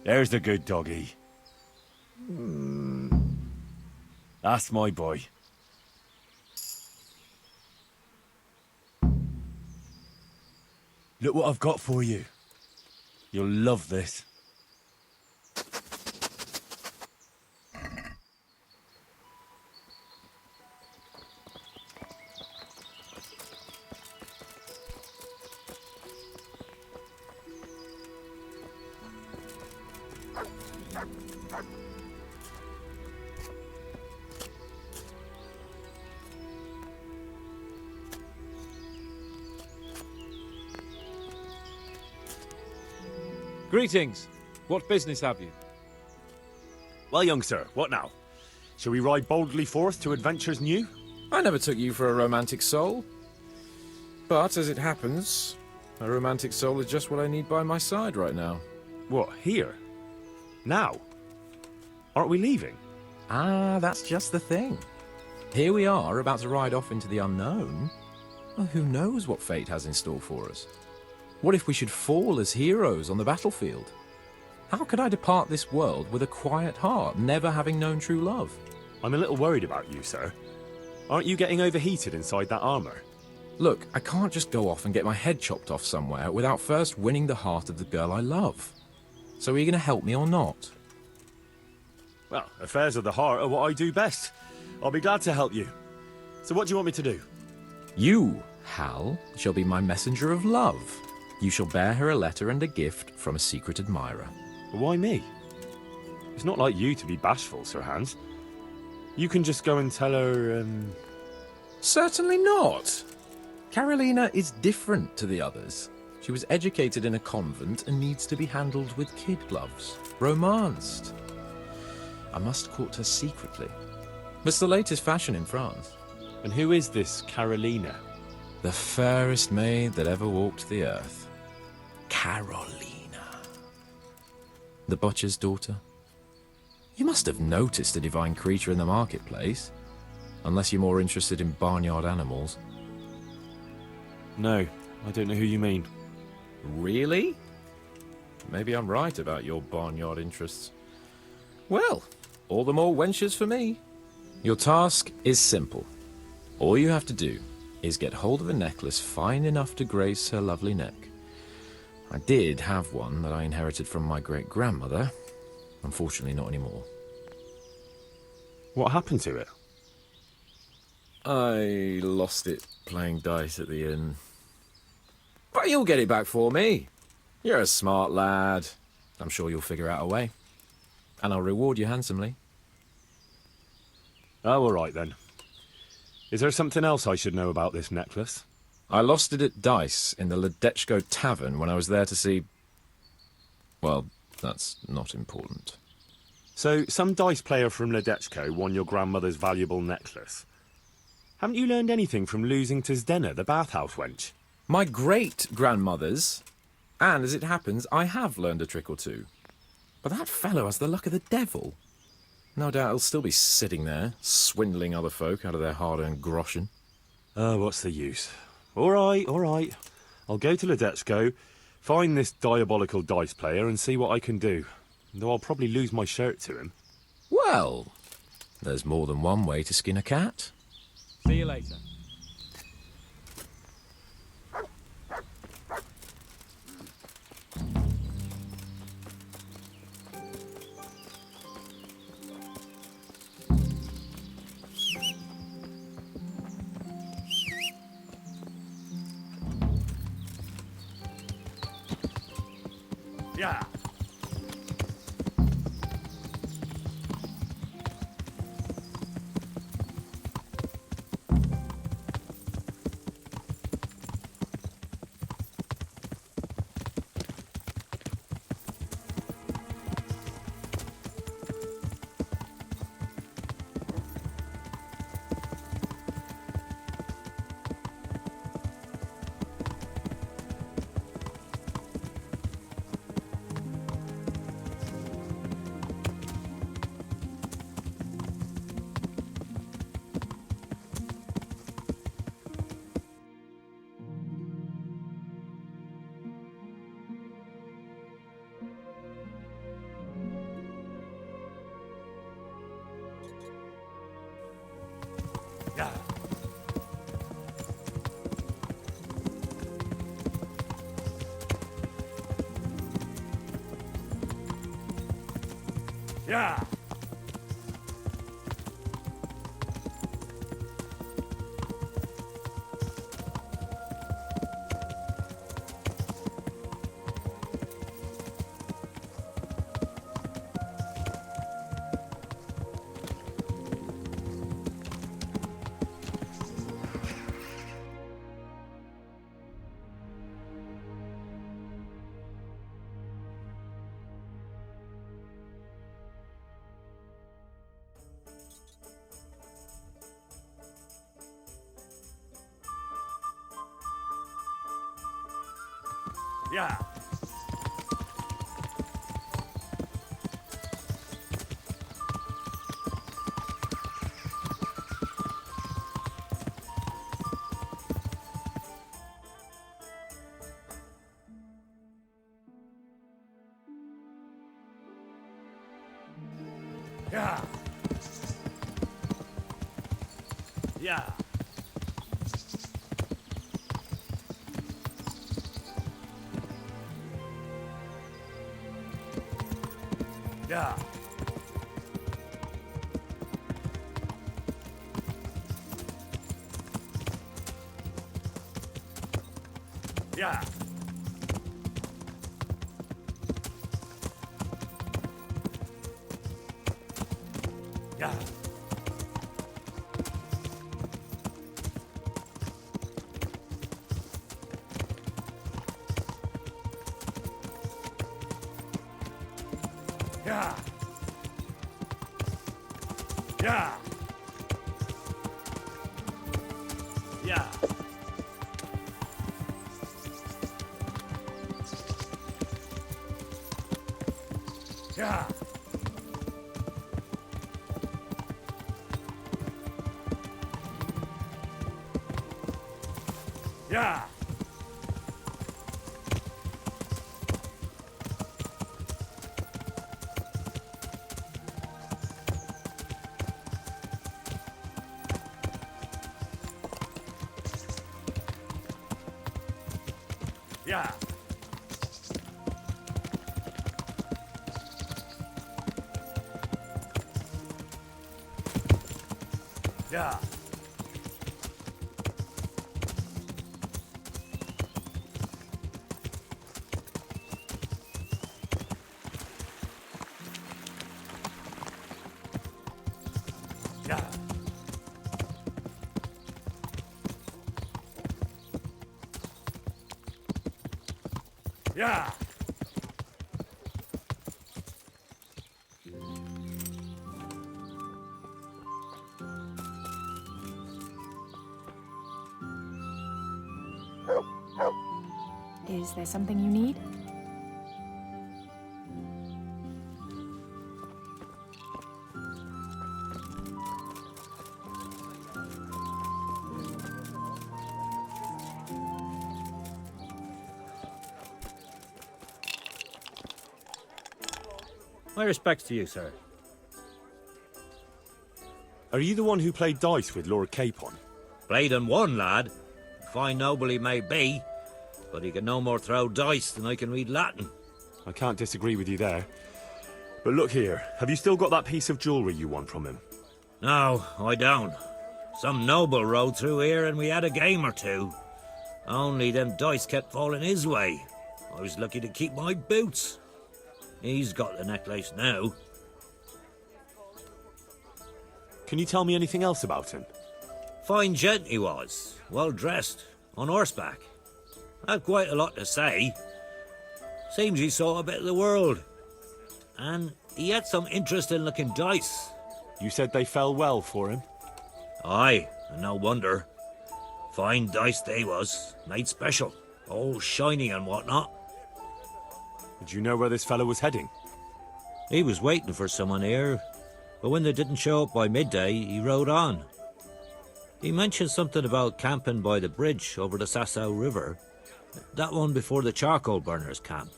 There's the good doggy. That's my boy. Look what I've got for you. You'll love this. Greetings. What business have you? Well, young sir, what now? Shall we ride boldly forth to adventures new? I never took you for a romantic soul. But, as it happens, a romantic soul is just what I need by my side right now. What, here? Now? Aren't we leaving? Ah, that's just the thing. Here we are, about to ride off into the unknown. Well, who knows what fate has in store for us? What if we should fall as heroes on the battlefield? How could I depart this world with a quiet heart, never having known true love? I'm a little worried about you, sir. Aren't you getting overheated inside that armor? Look, I can't just go off and get my head chopped off somewhere without first winning the heart of the girl I love. So are you going to help me or not? Well, affairs of the heart are what I do best. I'll be glad to help you. So what do you want me to do? You, Hal, shall be my messenger of love. You shall bear her a letter and a gift from a secret admirer. Why me? It's not like you to be bashful, Sir Hans. You can just go and tell her, Certainly not. Carolina is different to the others. She was educated in a convent and needs to be handled with kid gloves. Romanced. I must court her secretly. It's the latest fashion in France. And who is this Carolina? The fairest maid that ever walked the earth. Carolina. The butcher's daughter. You must have noticed a divine creature in the marketplace. Unless you're more interested in barnyard animals. No, I don't know who you mean. Really? Maybe I'm right about your barnyard interests. Well, all the more wenches for me. Your task is simple. All you have to do is get hold of a necklace fine enough to grace her lovely neck. I did have one that I inherited from my great-grandmother. Unfortunately, not anymore. What happened to it? I lost it playing dice at the inn. But you'll get it back for me. You're a smart lad. I'm sure you'll figure out a way. And I'll reward you handsomely. Oh, all right then. Is there something else I should know about this necklace? I lost it at dice in the Ledechko Tavern when I was there to see... Well, that's not important. So, some dice player from Ledechko won your grandmother's valuable necklace. Haven't you learned anything from losing to Zdena, the bathhouse wench? My great-grandmother's. And as it happens, I have learned a trick or two. But that fellow has the luck of the devil. No doubt he'll still be sitting there, swindling other folk out of their hard-earned groschen. Oh, what's the use? All right. I'll go to Ledechko, find this diabolical dice player and see what I can do. Though I'll probably lose my shirt to him. Well, there's more than one way to skin a cat. See you later. Yeah. Yeah. Yeah. Yeah. Yeah. Yeah. Yeah. Yeah. Yeah. Yeah. Yeah. Yeah. Yeah. Yeah. Yeah. Yeah. Yeah. Is there something you need? My respects to you, sir. Are you the one who played dice with Lord Capon? Played and won, lad. Fine noble he may be, but he can no more throw dice than I can read Latin. I can't disagree with you there. But look here, have you still got that piece of jewellery you won from him? No, I don't. Some noble rode through here and we had a game or two. Only them dice kept falling his way. I was lucky to keep my boots. He's got the necklace now. Can you tell me anything else about him? Fine gent he was, well dressed, on horseback. Had quite a lot to say. Seems he saw a bit of the world. And he had some interesting looking dice. You said they fell well for him? Aye, and no wonder. Fine dice they was, made special, all shiny and whatnot. Did you know where this fellow was heading? He was waiting for someone here, but when they didn't show up by midday, he rode on. He mentioned something about camping by the bridge over the Sasau River. That one before the charcoal burners camp.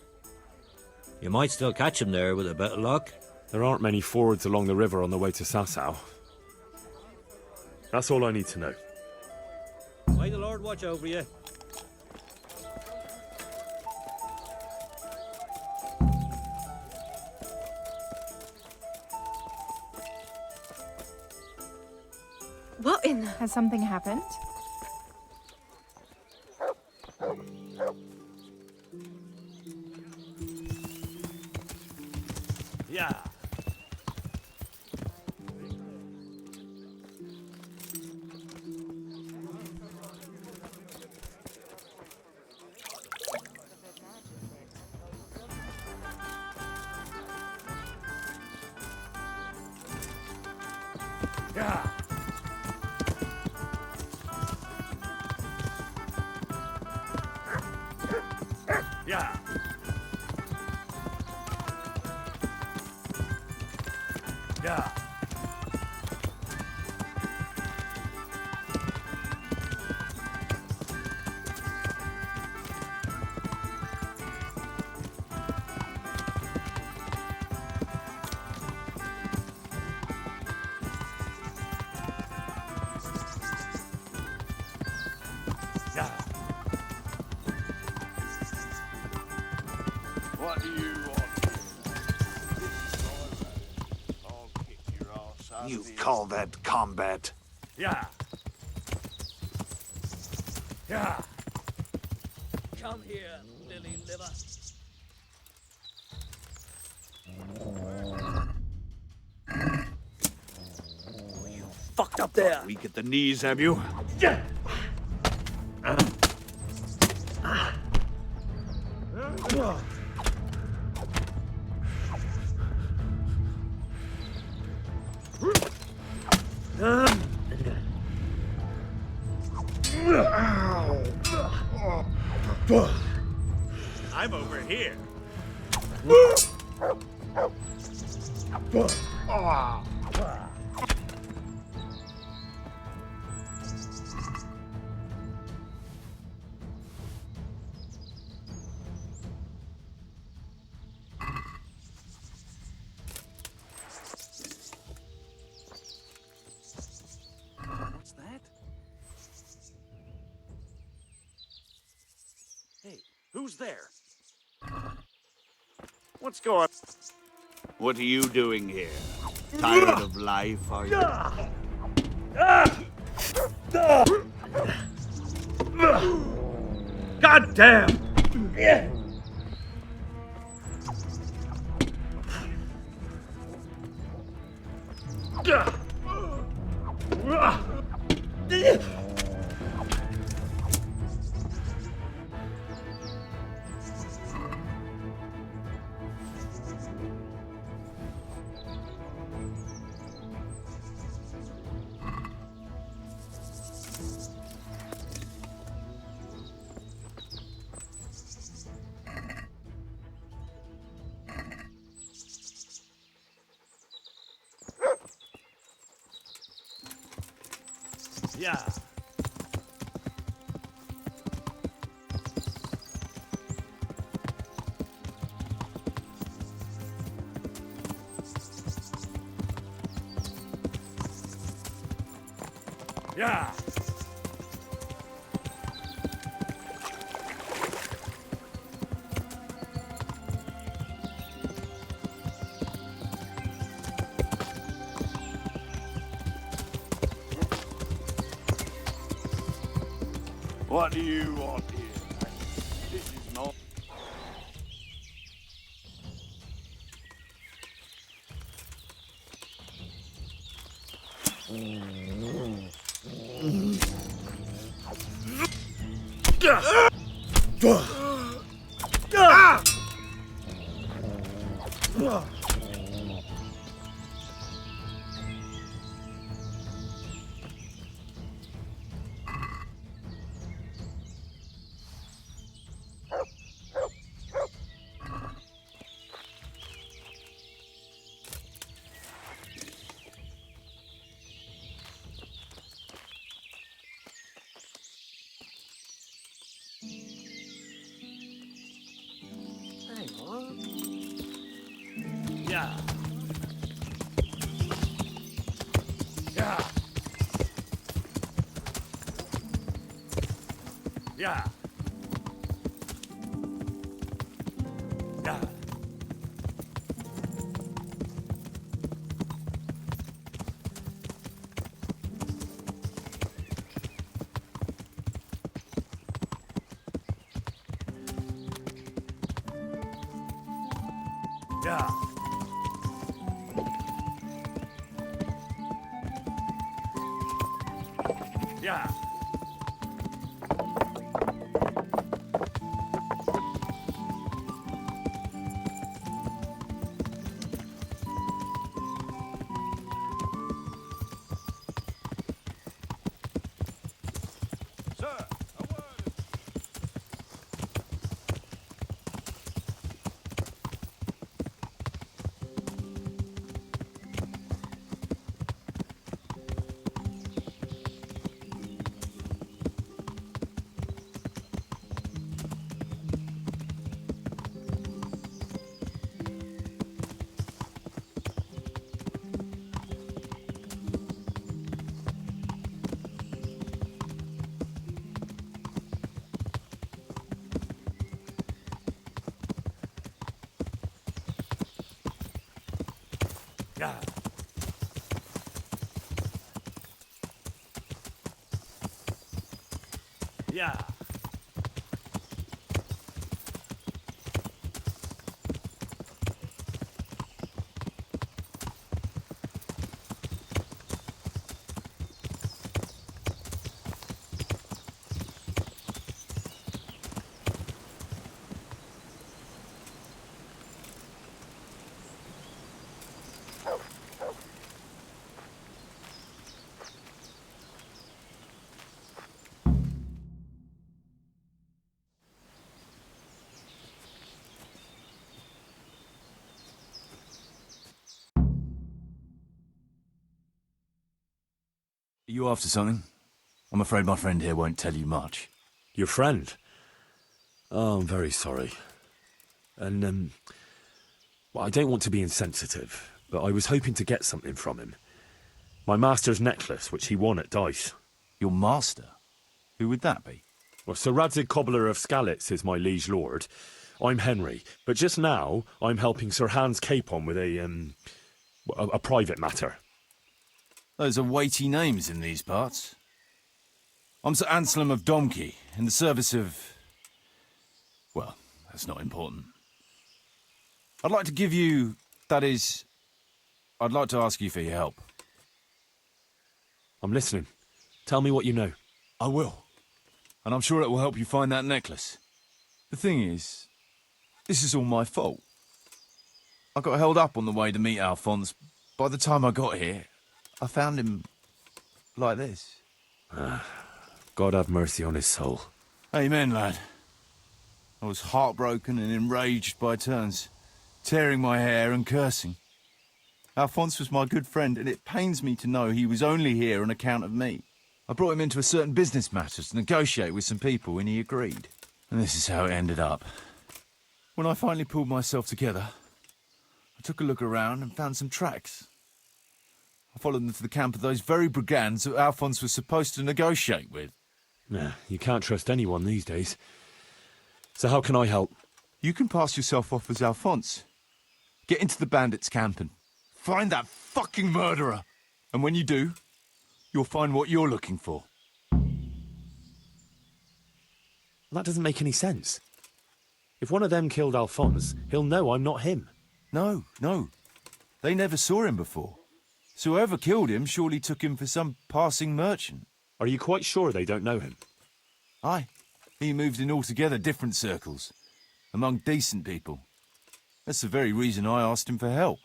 You might still catch him there with a bit of luck. There aren't many fords along the river on the way to Sasau. That's all I need to know. May the Lord watch over you. What in the... Has something happened? Yeah. Yeah. Yeah. Yeah. Yeah. What do you want? I'll kick your ass out You of here. call that combat? Yeah. Yeah. Come here, lily liver. You fucked up there. Weak at the knees, have you? I'm over here. What's that? Hey, who's there? What's going? What are you doing here? Tired of life, are you? God damn! Yeah. Yeah. What do you want here? This is not. Hang on. Yeah. Yeah. Yeah. Yeah. Yeah. Yeah. Sir, a word. Yeah. Yeah. Are you after something? I'm afraid my friend here won't tell you much. Your friend? Oh, I'm very sorry. And, well, I don't want to be insensitive, but I was hoping to get something from him. My master's necklace, which he won at dice. Your master? Who would that be? Well, Sir Radzig Cobbler of Skalitz is my liege lord. I'm Henry, but just now I'm helping Sir Hans Capon with a private matter. Those are weighty names in these parts. I'm Sir Anselm of Domkey, in the service of... well, that's not important. I'd like to give you... that is... I'd like to ask you for your help. I'm listening. Tell me what you know. I will. And I'm sure it will help you find that necklace. The thing is, this is all my fault. I got held up on the way to meet Alphonse. By the time I got here, I found him like this. God have mercy on his soul. Amen, lad. I was heartbroken and enraged by turns, tearing my hair and cursing. Alphonse was my good friend, and it pains me to know he was only here on account of me. I brought him into a certain business matter to negotiate with some people, and he agreed. And this is how it ended up. When I finally pulled myself together, I took a look around and found some tracks. I followed them to the camp of those very brigands that Alphonse was supposed to negotiate with. Nah, you can't trust anyone these days. So how can I help? You can pass yourself off as Alphonse. Get into the bandits' camp and find that fucking murderer. And when you do, you'll find what you're looking for. That doesn't make any sense. If one of them killed Alphonse, he'll know I'm not him. No. They never saw him before. So whoever killed him surely took him for some passing merchant. Are you quite sure they don't know him? Aye. He moved in altogether different circles, among decent people. That's the very reason I asked him for help.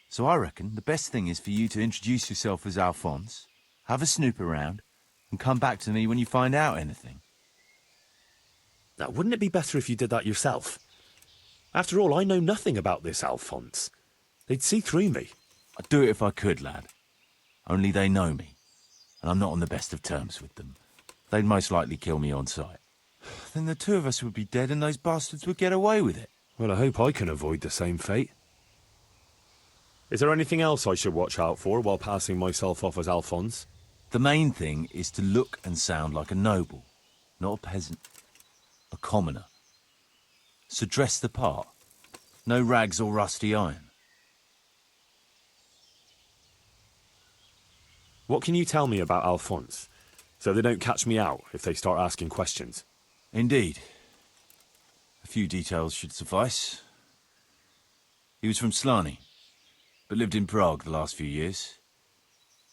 So I reckon the best thing is for you to introduce yourself as Alphonse, have a snoop around, and come back to me when you find out anything. Now, wouldn't it be better if you did that yourself? After all, I know nothing about this Alphonse. They'd see through me. I'd do it if I could, lad. Only they know me, and I'm not on the best of terms with them. They'd most likely kill me on sight. Then the two of us would be dead and those bastards would get away with it. Well, I hope I can avoid the same fate. Is there anything else I should watch out for while passing myself off as Alphonse? The main thing is to look and sound like a noble, not a peasant. A commoner. So dress the part. No rags or rusty iron. What can you tell me about Alphonse, so they don't catch me out if they start asking questions? Indeed. A few details should suffice. He was from Slaney, but lived in Prague the last few years.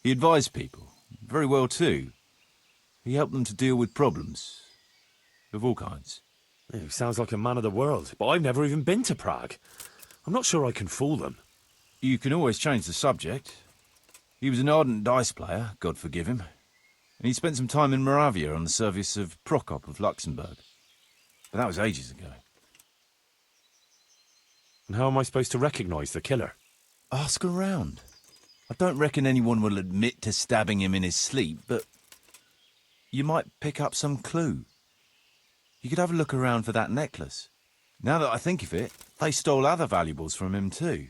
He advised people, very well too. He helped them to deal with problems, of all kinds. He sounds like a man of the world, but I've never even been to Prague. I'm not sure I can fool them. You can always change the subject. He was an ardent dice player, God forgive him, and he spent some time in Moravia on the service of Prokop of Luxembourg. But that was ages ago. And how am I supposed to recognise the killer? Ask around. I don't reckon anyone will admit to stabbing him in his sleep, but you might pick up some clue. You could have a look around for that necklace. Now that I think of it, they stole other valuables from him too.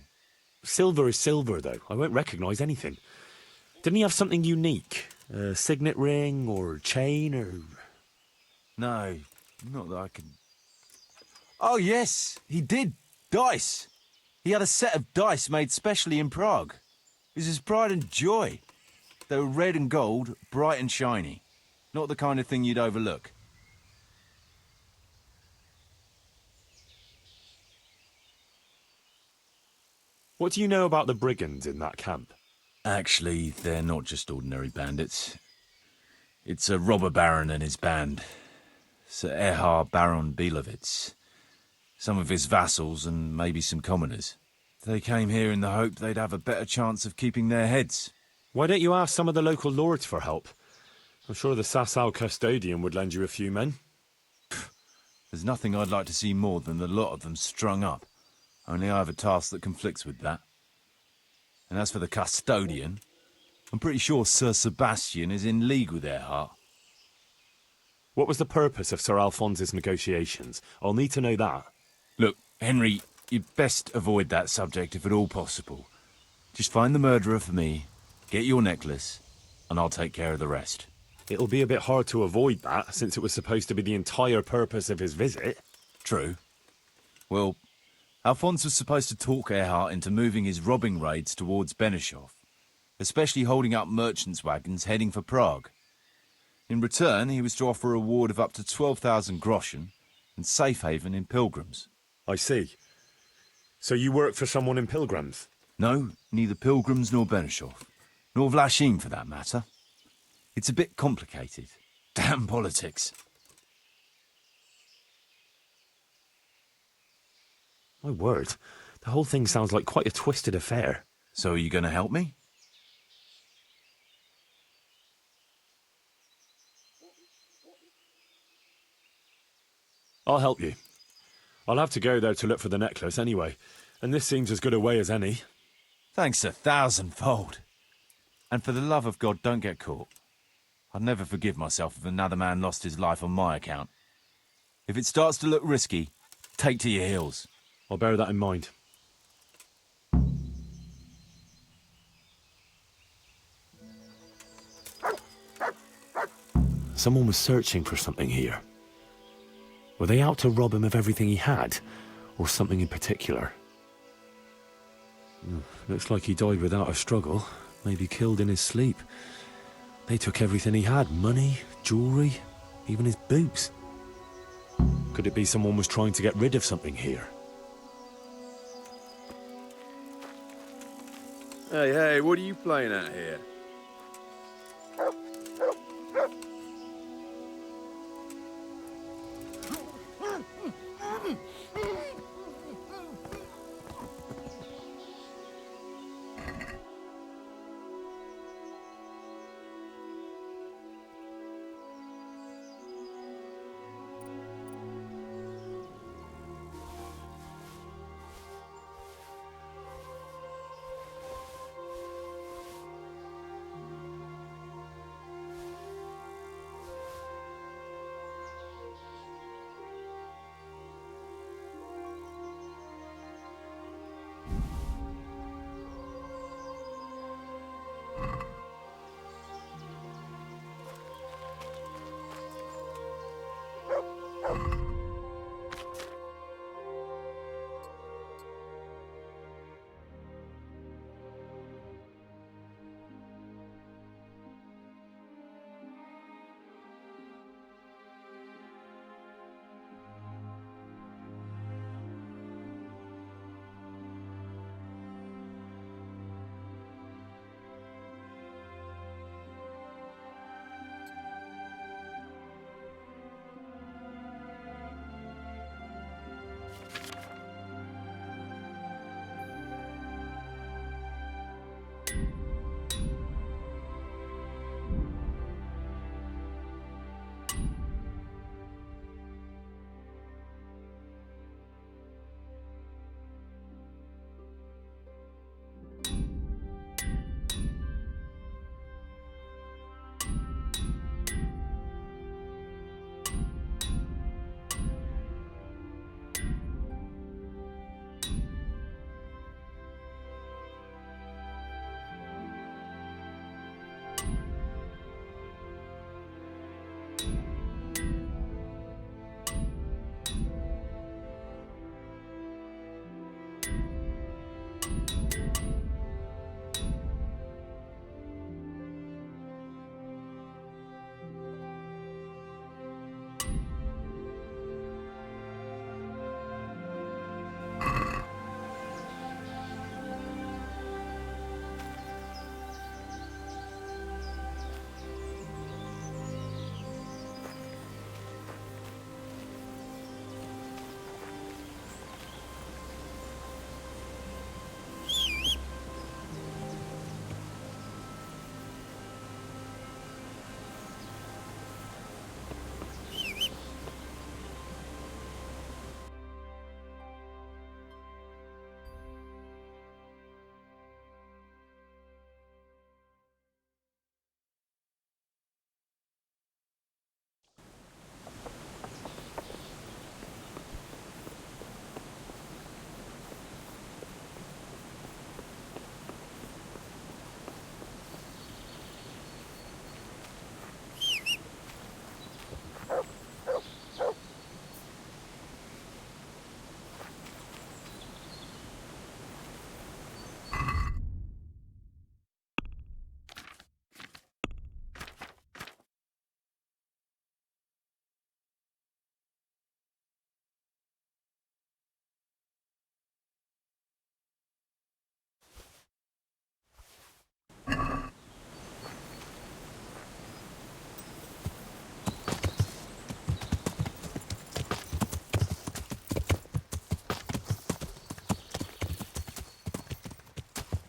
Silver is silver, though. I won't recognise anything. Didn't he have something unique? A signet ring or chain or... No, not that I can... Oh yes, he did. Dice. He had a set of dice made specially in Prague. It was his pride and joy. They were red and gold, bright and shiny. Not the kind of thing you'd overlook. What do you know about the brigands in that camp? Actually, they're not just ordinary bandits. It's a robber baron and his band. Sir Erhard Baron Bielowitz. Some of his vassals and maybe some commoners. They came here in the hope they'd have a better chance of keeping their heads. Why don't you ask some of the local lords for help? I'm sure the Sasau custodian would lend you a few men. There's nothing I'd like to see more than the lot of them strung up. Only I have a task that conflicts with that. And as for the custodian, I'm pretty sure Sir Sebastian is in league with Erhard. What was the purpose of Sir Alphonse's negotiations? I'll need to know that. Look, Henry, you'd best avoid that subject if at all possible. Just find the murderer for me, get your necklace, and I'll take care of the rest. It'll be a bit hard to avoid that, since it was supposed to be the entire purpose of his visit. True. Well, Alphonse was supposed to talk Erhard into moving his robbing raids towards Benešov, especially holding up merchants' wagons heading for Prague. In return, he was to offer a reward of up to 12,000 groschen and safe haven in Pilgrims. I see. So you work for someone in Pilgrims? No, neither Pilgrims nor Benešov. Nor Vlachim, for that matter. It's a bit complicated. Damn politics. My word, the whole thing sounds like quite a twisted affair. So are you going to help me? I'll help you. I'll have to go there to look for the necklace anyway, and this seems as good a way as any. Thanks 1,000-fold. And for the love of God, don't get caught. I'd never forgive myself if another man lost his life on my account. If it starts to look risky, take to your heels. I'll bear that in mind. Someone was searching for something here. Were they out to rob him of everything he had, or something in particular? Looks like he died without a struggle, maybe killed in his sleep. They took everything he had, money, jewellery, even his boots. Could it be someone was trying to get rid of something here? Hey, what are you playing at here?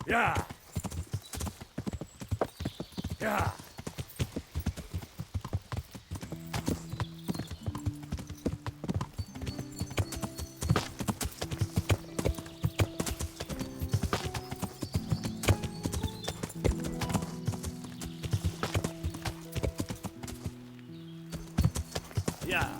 Yeah. Yeah. Yeah.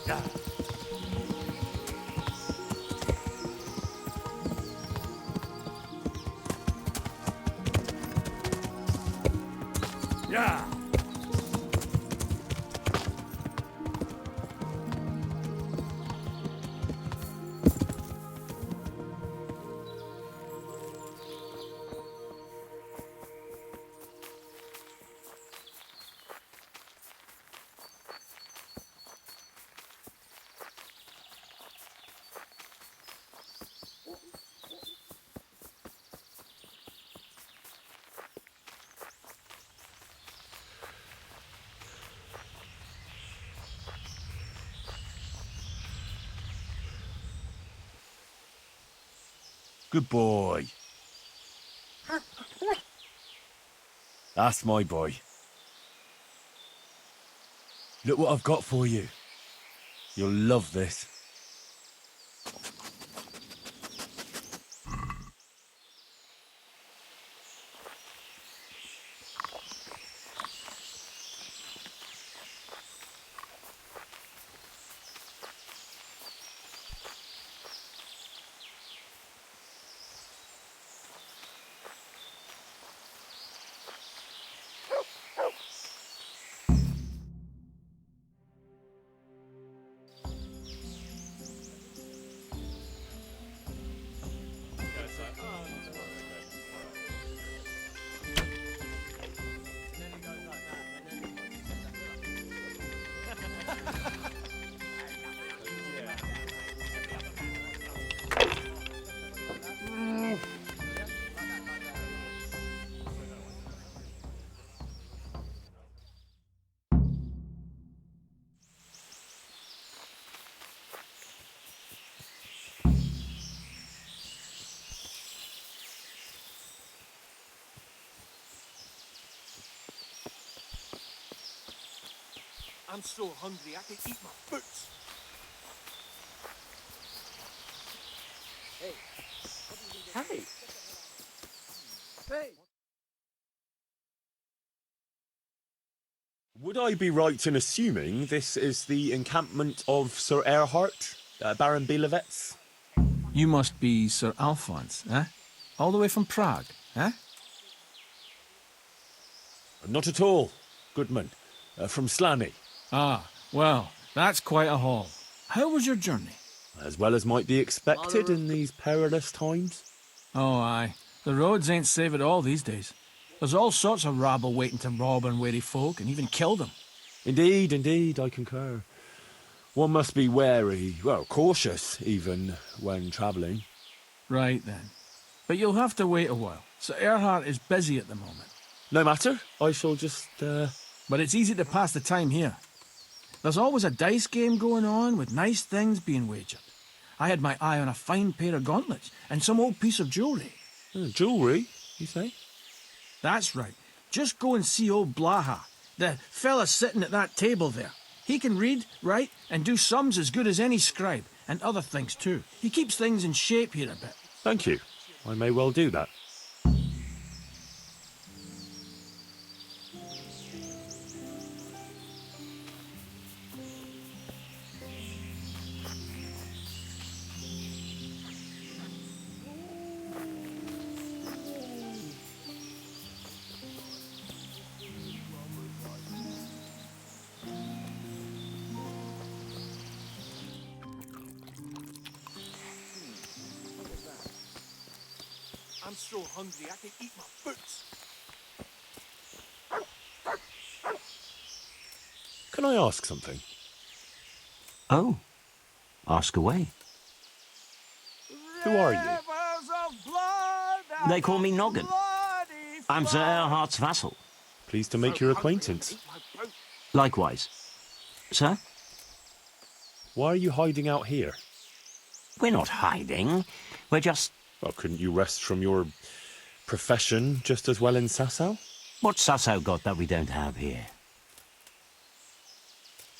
Yeah. Yeah. Good boy. That's my boy. Look what I've got for you. You'll love this. I'm so hungry I can eat my boots. Hey. Hey. Hey. Would I be right in assuming this is the encampment of Sir Erhard, Baron Belevets? You must be Sir Alphonse, eh? All the way from Prague, eh? Not at all, Goodman. From Slaney. Ah, well, that's quite a haul. How was your journey? As well as might be expected in these perilous times. Oh, aye. The roads ain't safe at all these days. There's all sorts of rabble waiting to rob unwary folk and even kill them. Indeed, indeed, I concur. One must be wary, well, cautious even, when travelling. Right then. But you'll have to wait a while. Sir Erhard is busy at the moment. No matter, I shall just, But it's easy to pass the time here. There's always a dice game going on with nice things being wagered. I had my eye on a fine pair of gauntlets and some old piece of jewellery. Jewellery, you say? That's right. Just go and see old Blaha, the fella sitting at that table there. He can read, write, and do sums as good as any scribe, and other things too. He keeps things in shape here a bit. Thank you. I may well do that. I'm so hungry I can eat my boots. Can I ask something? Oh, ask away. Who are you? They call me Noggin. I'm Sir Erhard's vassal. Pleased to make your acquaintance. Likewise. Sir? Why are you hiding out here? We're not hiding. We're just... Well, couldn't you rest from your profession just as well in Sasau? What's Sasau got that we don't have here?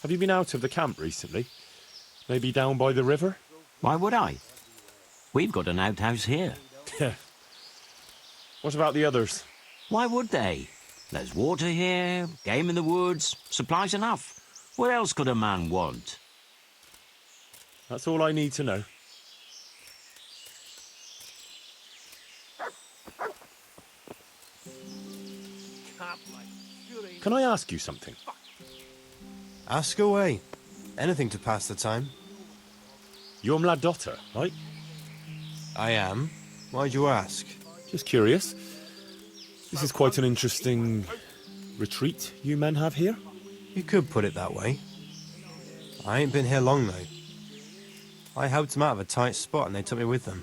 Have you been out of the camp recently? Maybe down by the river? Why would I? We've got an outhouse here. Yeah. What about the others? Why would they? There's water here, game in the woods, supplies enough. What else could a man want? That's all I need to know. Can I ask you something? Ask away. Anything to pass the time. You're Mladotter, right? I am. Why'd you ask? Just curious. This is quite an interesting retreat you men have here. You could put it that way. I ain't been here long, though. I helped them out of a tight spot and they took me with them.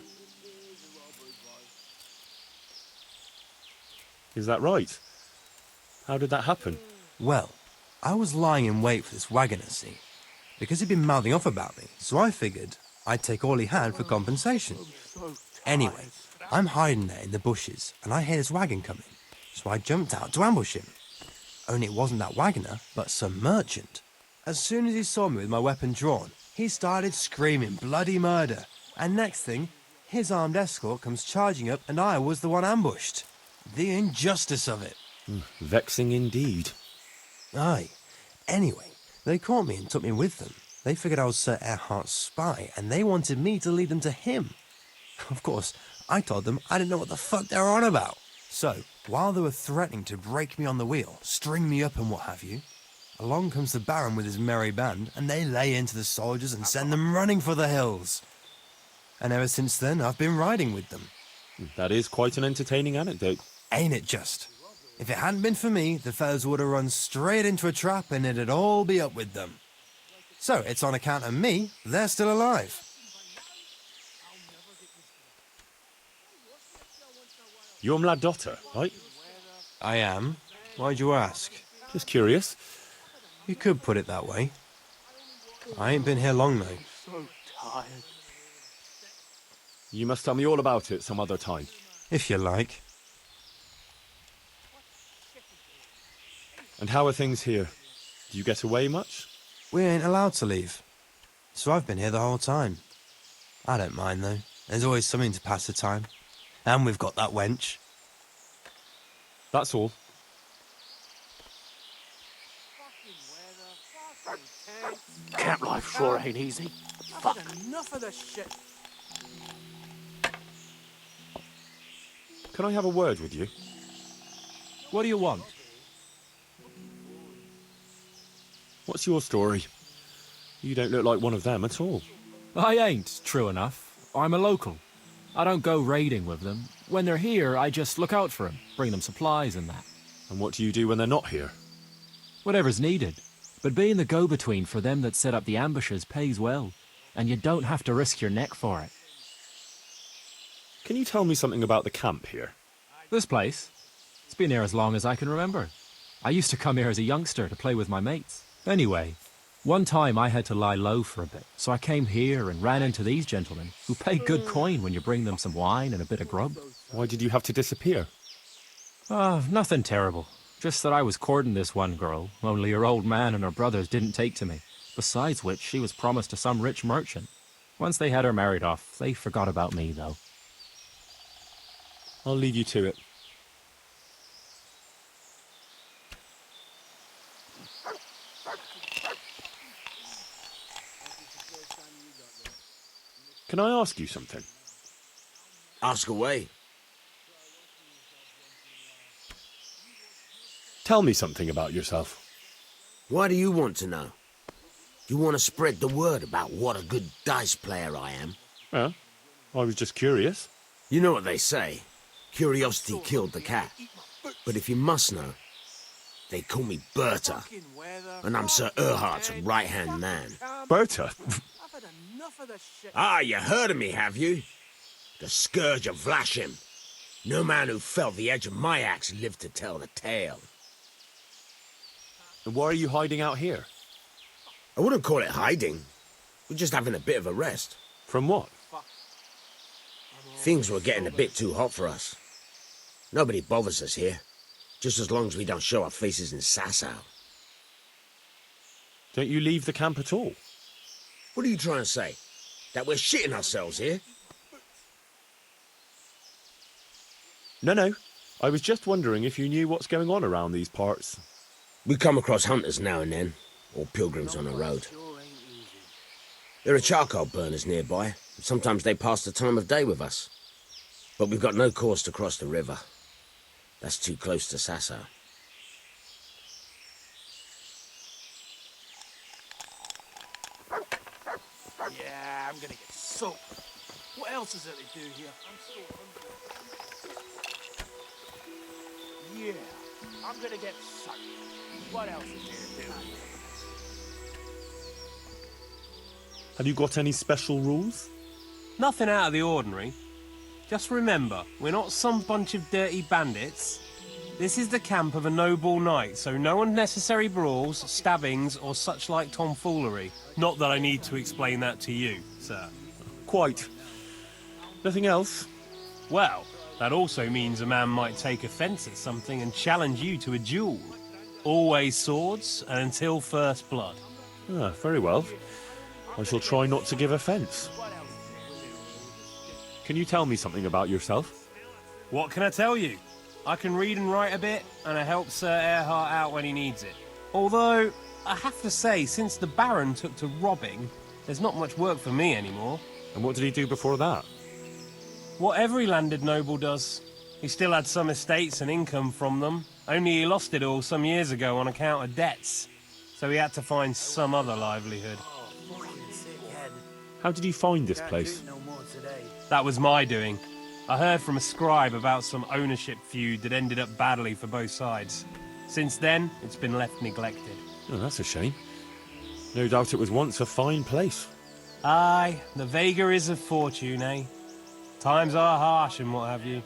Is that right? How did that happen? Well, I was lying in wait for this wagoner, see? Because he'd been mouthing off about me, so I figured I'd take all he had for compensation. Anyway, I'm hiding there in the bushes, and I hear this wagon coming, so I jumped out to ambush him. Only it wasn't that wagoner, but some merchant. As soon as he saw me with my weapon drawn, he started screaming bloody murder, and next thing, his armed escort comes charging up and I was the one ambushed. The injustice of it. Vexing indeed. Aye. Anyway, they caught me and took me with them. They figured I was Sir Erhard's spy, and they wanted me to lead them to him. Of course, I told them I didn't know what the fuck they were on about. So, while they were threatening to break me on the wheel, string me up and what have you, along comes the Baron with his merry band, and they lay into the soldiers and send them running for the hills. And ever since then, I've been riding with them. That is quite an entertaining anecdote. Ain't it just? If it hadn't been for me, the fellas would have run straight into a trap and it'd all be up with them. So, it's on account of me they're still alive. You're Mladotter, right? I am. Why'd you ask? Just curious. You could put it that way. I ain't been here long, though. So tired. You must tell me all about it some other time. If you like. And how are things here? Do you get away much? We ain't allowed to leave. So I've been here the whole time. I don't mind, though. There's always something to pass the time. And we've got that wench. That's all. Camp life sure ain't easy. Fuck. Enough of this shit. Can I have a word with you? What do you want? What's your story? You don't look like one of them at all. I ain't, true enough. I'm a local. I don't go raiding with them. When they're here, I just look out for them, bring them supplies and that. And what do you do when they're not here? Whatever's needed. But being the go-between for them that set up the ambushes pays well, and you don't have to risk your neck for it. Can you tell me something about the camp here? This place? It's been here as long as I can remember. I used to come here as a youngster to play with my mates. Anyway, one time I had to lie low for a bit, so I came here and ran into these gentlemen, who pay good coin when you bring them some wine and a bit of grub. Why did you have to disappear? Nothing terrible. Just that I was courting this one girl, only her old man and her brothers didn't take to me. Besides which, she was promised to some rich merchant. Once they had her married off, they forgot about me, though. I'll leave you to it. Can I ask you something? Ask away. Tell me something about yourself. Why do you want to know? You want to spread the word about what a good dice player I am? Yeah, I was just curious. You know what they say. Curiosity killed the cat. But if you must know, they call me Berta. And I'm Sir Erhardt's right-hand man. Berta? Ah, you heard of me, have you? The Scourge of Vlashim. No man who felt the edge of my axe lived to tell the tale. And why are you hiding out here? I wouldn't call it hiding. We're just having a bit of a rest. From what? Things were getting a bit too hot for us. Nobody bothers us here, just as long as we don't show our faces in Sasau. Don't you leave the camp at all? What are you trying to say? That we're shitting ourselves here? No. I was just wondering if you knew what's going on around these parts. We come across hunters now and then, or pilgrims on the road. There are charcoal burners nearby. Sometimes they pass the time of day with us. But we've got no cause to cross the river. That's too close to Sasau. Yeah, I'm gonna get soaked. What else is there to do here? I'm so hungry. Yeah, I'm gonna get soaked. What else is there to do? Have you got any special rules? Nothing out of the ordinary. Just remember, we're not some bunch of dirty bandits. This is the camp of a noble knight, so no unnecessary brawls, stabbings, or such like tomfoolery. Not that I need to explain that to you, sir. Quite. Nothing else? Well, that also means a man might take offence at something and challenge you to a duel. Always swords, and until first blood. Ah, very well. I shall try not to give offence. Can you tell me something about yourself? What can I tell you? I can read and write a bit, and I help Sir Erhardt out when he needs it. Although, I have to say, since the Baron took to robbing, there's not much work for me anymore. And what did he do before that? What every landed noble does. He still had some estates and income from them, only he lost it all some years ago on account of debts. So he had to find some other livelihood. How did you find this place? That was my doing. I heard from a scribe about some ownership feud that ended up badly for both sides. Since then, it's been left neglected. Oh, that's a shame. No doubt it was once a fine place. Aye, the vagaries of fortune, eh? Times are harsh and what have you.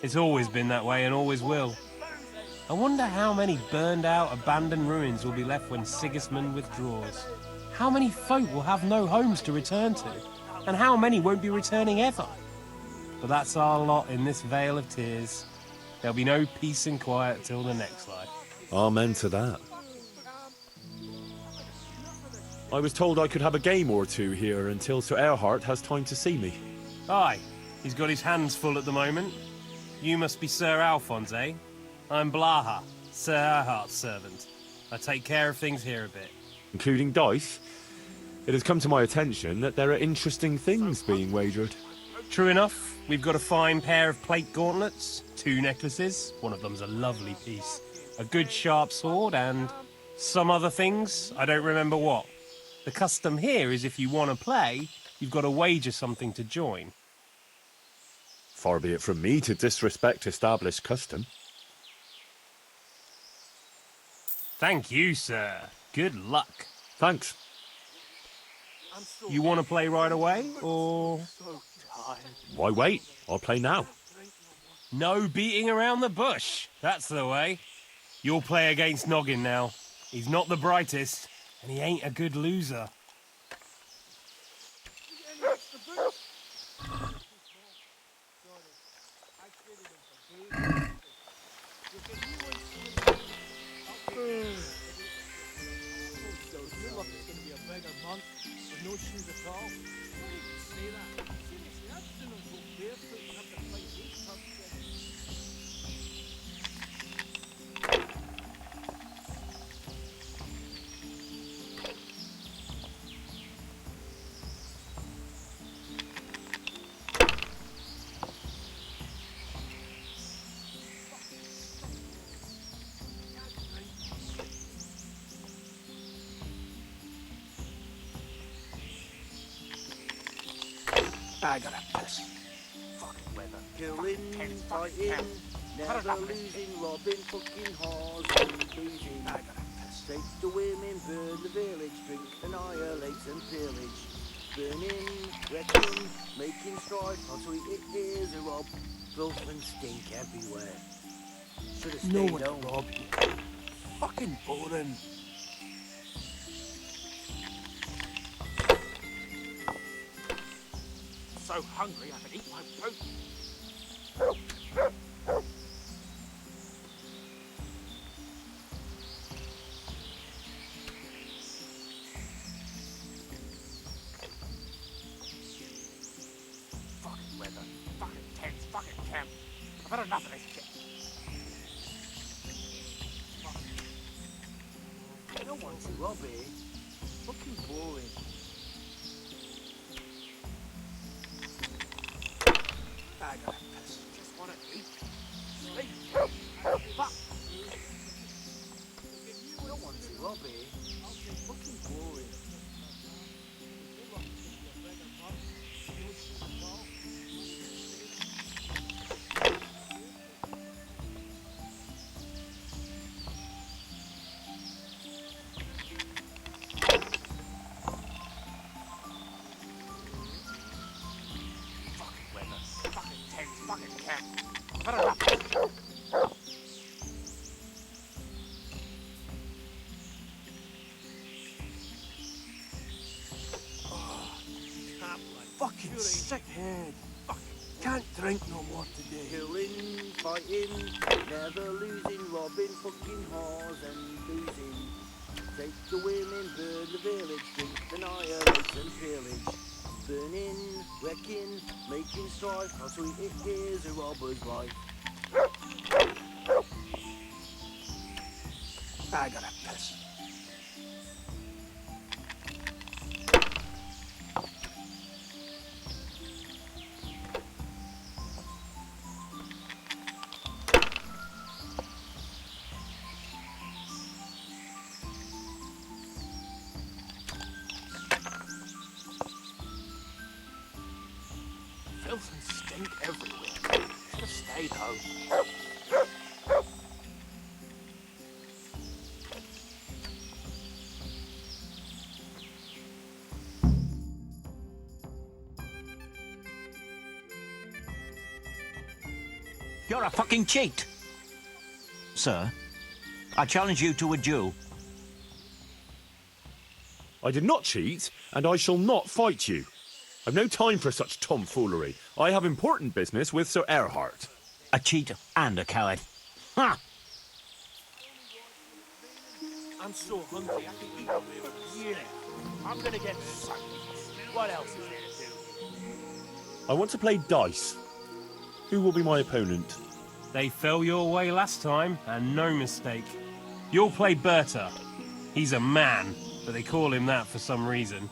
It's always been that way and always will. I wonder how many burned-out, abandoned ruins will be left when Sigismund withdraws. How many folk will have no homes to return to? And how many won't be returning ever? But that's our lot in this vale of tears. There'll be no peace and quiet till the next life. Amen to that. I was told I could have a game or two here until Sir Erhard has time to see me. Aye, he's got his hands full at the moment. You must be Sir Alphonse, eh? I'm Blaha, Sir Erhard's servant. I take care of things here a bit. Including dice? It has come to my attention that there are interesting things being wagered. True enough, we've got a fine pair of plate gauntlets, 2 necklaces, one of them's a lovely piece, a good sharp sword, and some other things, I don't remember what. The custom here is if you want to play, you've got to wager something to join. Far be it from me to disrespect established custom. Thank you, sir. Good luck. Thanks. You want to play right away, or...? Why wait? I'll play now. No beating around the bush. That's the way. You'll play against Noggin now. He's not the brightest, and he ain't a good loser. I gotta piss. Fucking weather. Killing, fighting, never losing, robbing, fucking whores and boozing. I gotta piss. Take the women, burn the village, drink, annihilate and pillage. Burning, wrecking, making strife, how sweet it is a rob. Filth and stink everywhere. Should have No stayed one home. to rob you. Fucking boring. So hungry I can eat my food. Fucking weather, fucking tents, fucking camp. I've had enough of this shit. No one's to rob it. Fucking boring. I gotta piss. Just want to eat, sleep, fuck. No one's to rob it. Fucking boring. Fucking weather, fucking tents, fucking camp. I've had enough of this shit. Fucking sick head. Can't drink no more today. Killing, fighting, never losing, robbing, fucking whores and boozing. Take the women, burn the village, drink, annihilate and pillage. Burning, wrecking, making strife, how sweet it is a robber's life. I gotta piss. Filth and stink everywhere. Should have stayed home. You're a fucking cheat! Sir, I challenge you to a duel. I did not cheat, and I shall not fight you. I've no time for such tomfoolery. I have important business with Sir Erhard. A cheat and a coward. Ha! I'm so hungry I can eat my food. Yeah. I'm gonna get soaked. What else is there to do? I want to play dice. Who will be my opponent? They fell your way last time, and no mistake. You'll play Berta. He's a man, but they call him that for some reason.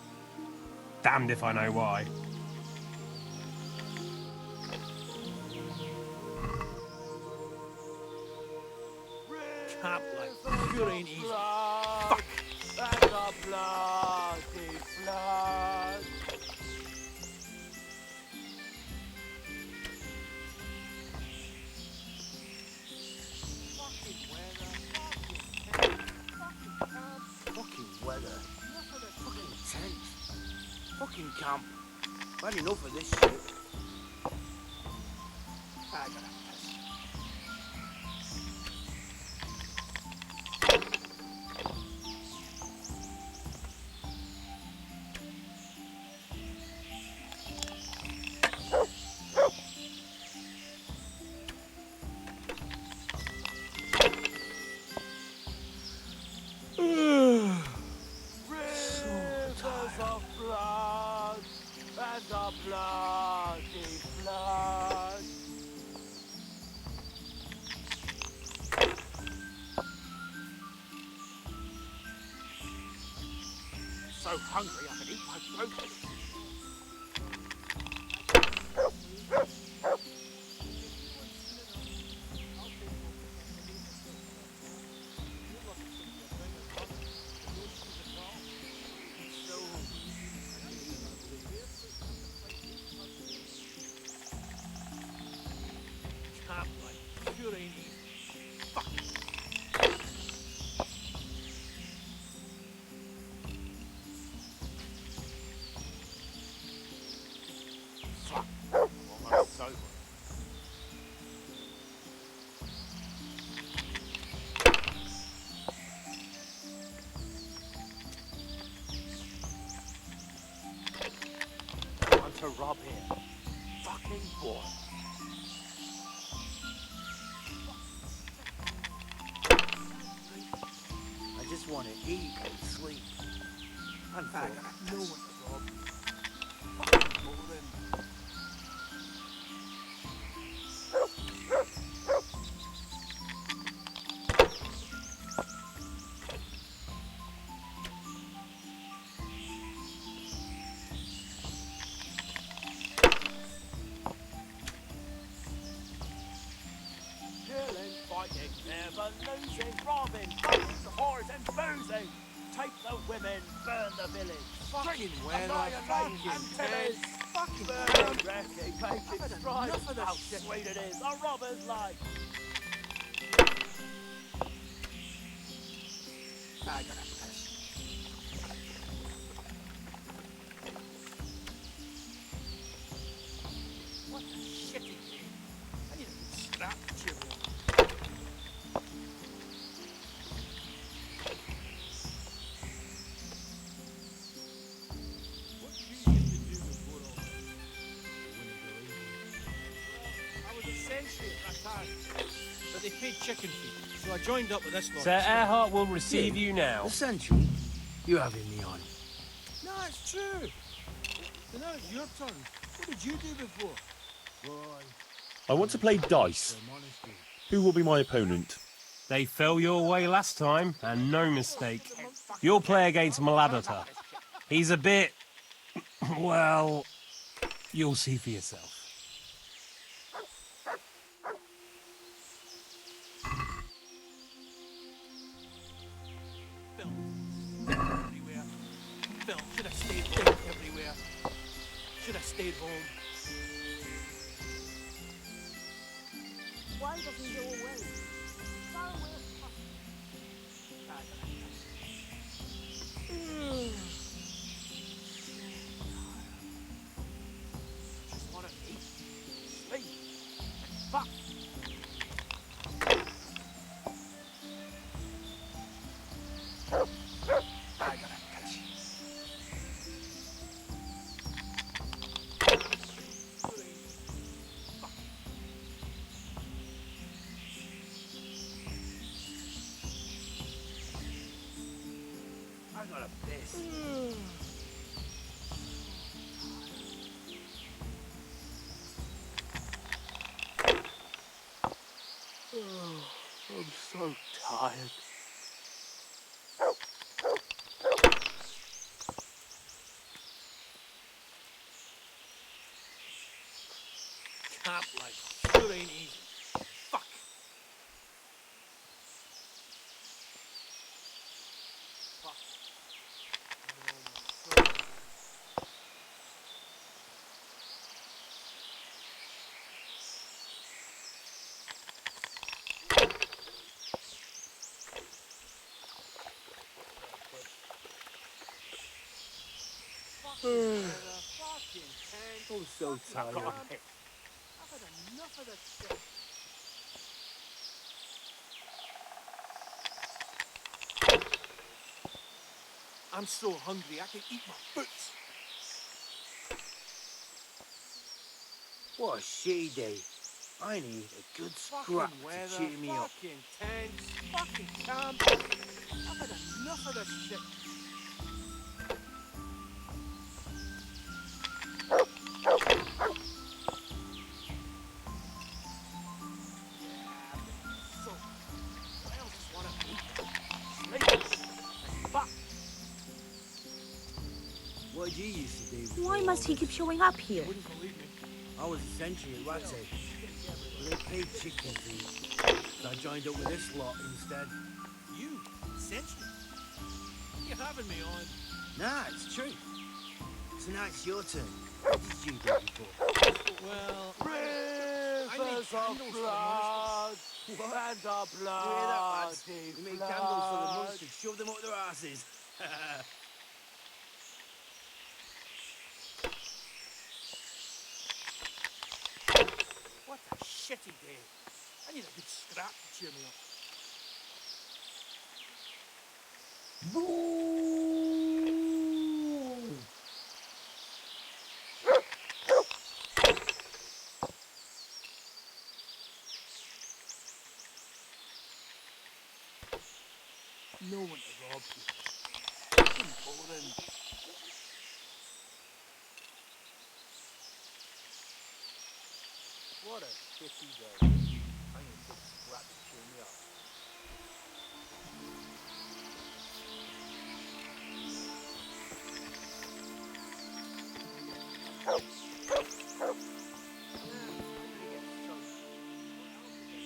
Damned if I know why. Can't like, sure ain't easy. Fuck! That's a bloody flood. Fucking weather. Fucking tent. Fucking camp. I've had enough of this shit. I gotta piss. Rivers of blood, and a bloody flood. So hungry I can eat my throat. Can't like, sure ain't easy. Fuck. Almost sober. I want to rob here. Fucking boy. I just want to eat and sleep. And fuck, no one to rob. Fucking boring. Killing, fighting, never losing, robbing, fucking, whores and boozing. Take the women, burn the village. Fucking Drink, weather, annihilate, fucking and pillage. fucking Burn, wrecking, making had strides. enough of this How shit. sweet it is, a robber's life. I gotta piss. What a shitty game. I need a good scrap cheerio. What did you used to do before all this? I was a sentry at that time, but they paid chicken feed, so I joined up with this lot. Sir Earhart will receive you now. The sentry? You having me on? No, it's true. So now it's your turn. What did you do before? Boy, I want to play dice. Who will be my opponent? They fell your way last time, and no mistake. You'll play against Maladota. He's a bit... well... you'll see for yourself. everywhere. Phil, should have stayed home everywhere. Should have stayed home. Why doesn't he go away? Far away as Just want to eat, sleep, and fuck. I gotta catch. I got a piss. I'm so tired. Camp life sure ain't easy. Fuck. Fuck. Oh, my soul. I'm so tired. I've had enough of this shit. I'm so hungry I can eat my boots. What a shitty day. I need a good scrap to cheer me up. Fucking tents, fucking camp. I've had enough of this shit. So, what else is one of me? Sleep and fuck. What did you used to do? Why must he keep showing up here? Wouldn't believe me. I was a sentry at Rat's Egg. They paid chicken feed. So I joined up with this lot instead. You, essentially. You're having me on. Nah, it's true. So now it's your turn. What did you do before? Well, Rivers of blood, and of blood. You hear that, lads? We made candles for the monks and shoved them up their asses. What a shitty day. I need a good scrap to cheer me up. No one to rob you. Fucking boring. What a shitty day. I need a good scrap to cheer me up.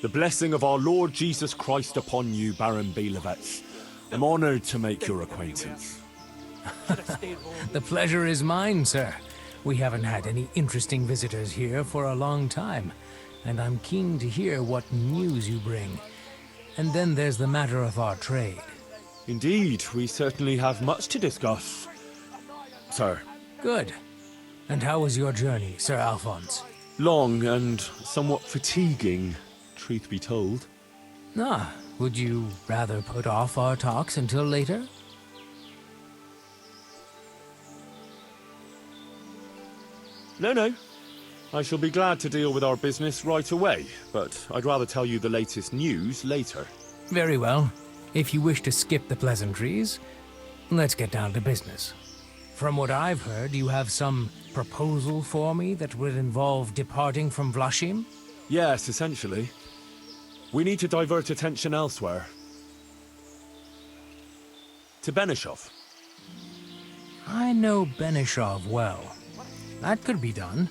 The blessing of our Lord Jesus Christ upon you, Baron Belevets. I'm honoured to make your acquaintance. The pleasure is mine, sir. We haven't had any interesting visitors here for a long time, and I'm keen to hear what news you bring. And then there's the matter of our trade. Indeed, we certainly have much to discuss, sir. Good. And how was your journey, Sir Alphonse? Long and somewhat fatiguing, truth be told. Ah, would you rather put off our talks until later? No. I shall be glad to deal with our business right away, but I'd rather tell you the latest news later. Very well. If you wish to skip the pleasantries, let's get down to business. From what I've heard, you have some proposal for me that would involve departing from Vlashim? Yes, essentially. We need to divert attention elsewhere. To Benishov. I know Benishov well. That could be done.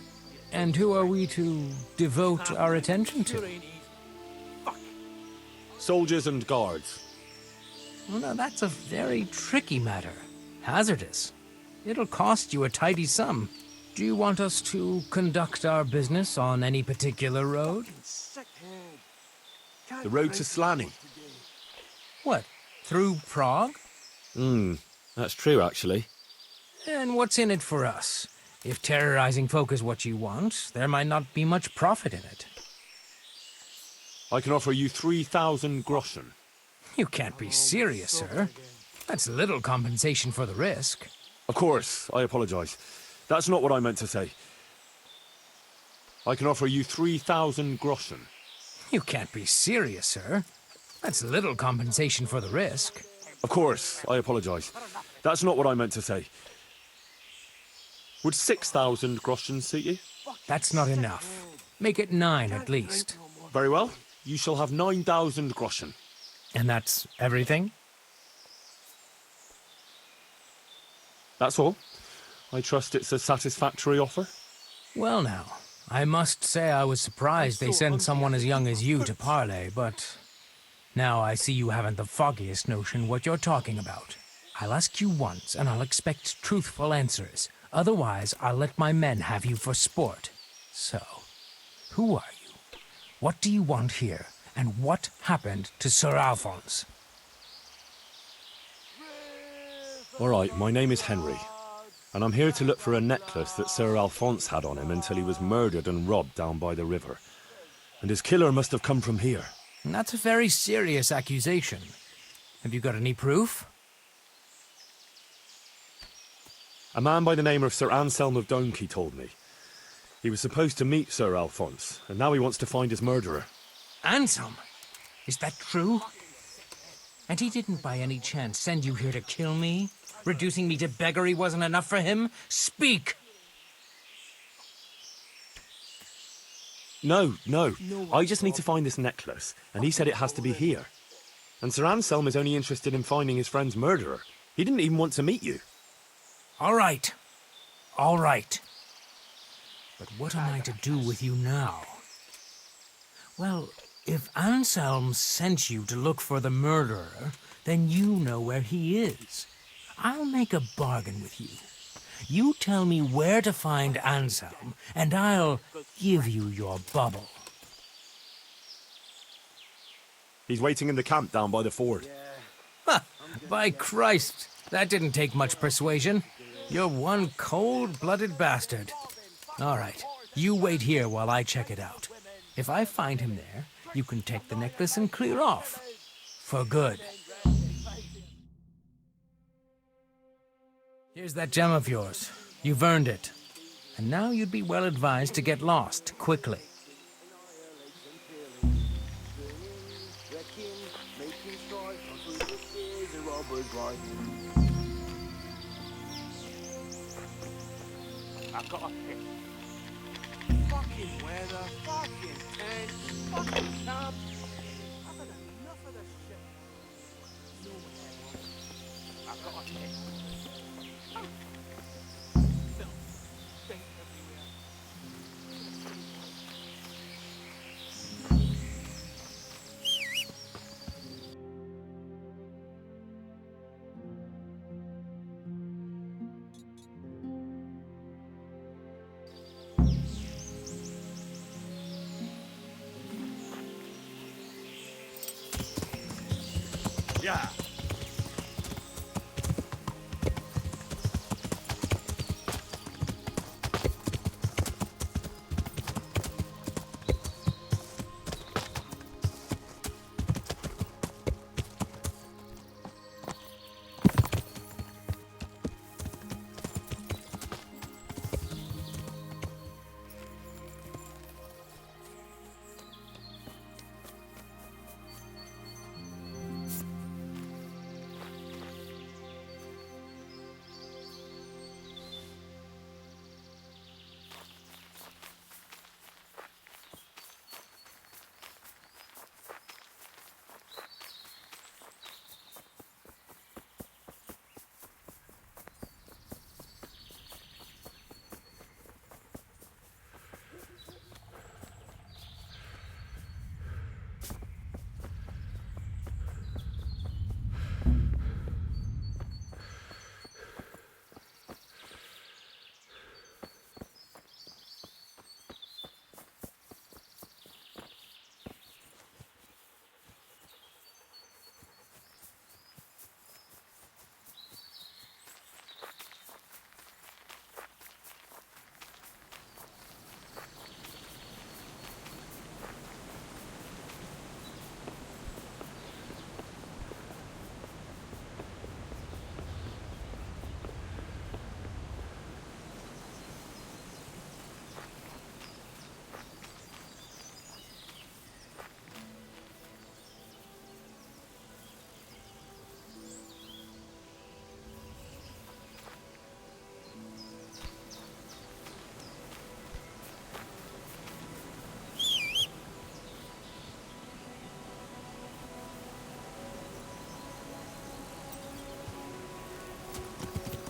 And who are we to devote our attention to? Soldiers and guards. Well, now that's a very tricky matter. Hazardous. It'll cost you a tidy sum. Do you want us to conduct our business on any particular road? The road to Slaney. What, through Prague? That's true, actually. And what's in it for us? If terrorizing folk is what you want, there might not be much profit in it. I can offer you 3,000 groschen. You can't be serious, sir. That's little compensation for the risk. Of course, I apologize. That's not what I meant to say. I can offer you 3,000 groschen. You can't be serious, sir. That's little compensation for the risk. Of course, I apologize. That's not what I meant to say. Would 6,000 groschen suit you? That's not enough. Make it 9 at least. Very well. you shall have 9,000 groschen. And that's everything? That's all. I trust it's a satisfactory offer. Well now, I must say I was surprised they sent someone as young as you to parley, but now I see you haven't the foggiest notion what you're talking about. I'll ask you once, and I'll expect truthful answers. Otherwise, I'll let my men have you for sport. So, who are you? What do you want here? And what happened to Sir Alphonse? All right, my name is Henry, and I'm here to look for a necklace that Sir Alphonse had on him until he was murdered and robbed down by the river. And his killer must have come from here. That's a very serious accusation. Have you got any proof? A man by the name of Sir Anselm of Donkey told me. He was supposed to meet Sir Alphonse, and now he wants to find his murderer. Anselm? Is that true? And he didn't by any chance send you here to kill me? Reducing me to beggary wasn't enough for him? Speak! No. I just need to find this necklace, and he said it has to be here. And Sir Anselm is only interested in finding his friend's murderer. He didn't even want to meet you. All right. But what am I to do with you now? Well, if Anselm sent you to look for the murderer, then you know where he is. I'll make a bargain with you. You tell me where to find Anselm, and I'll give you your bubble. He's waiting in the camp down by the ford. Ha! By Christ, that didn't take much persuasion. You're one cold-blooded bastard. All right, you wait here while I check it out. If I find him there, you can take the necklace and clear off. For good. Here's that gem of yours. You've earned it. And now you'd be well advised to get lost, quickly. I've got a pick. Fucking weather, fucking tent, fucking camp. I've had enough of this shit. No one I've got a pick. Yeah.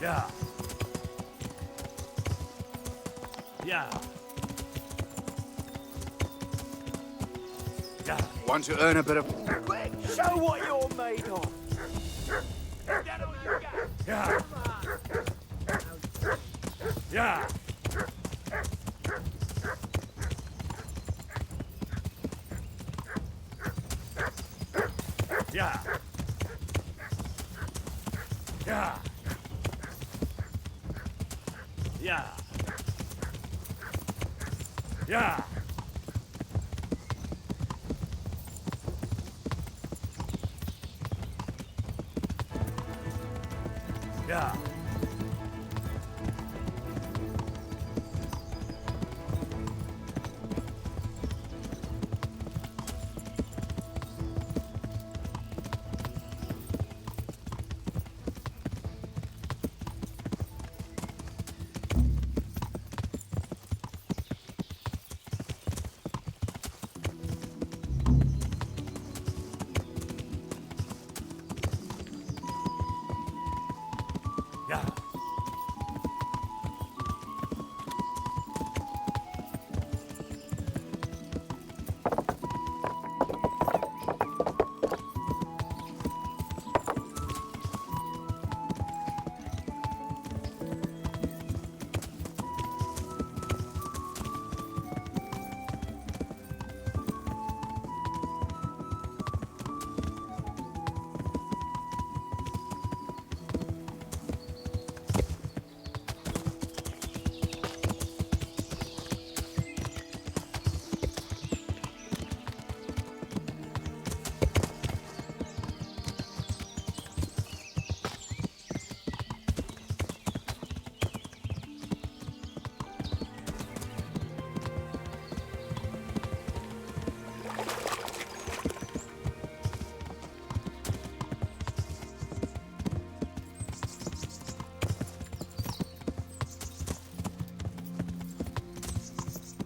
Yeah. Yeah. Yeah. Want to earn a bit of... Quick, show what you're made of. Is that all you got? Yeah. Yeah. Yeah. Yeah. Yeah. Yeah. Yeah. Yeah.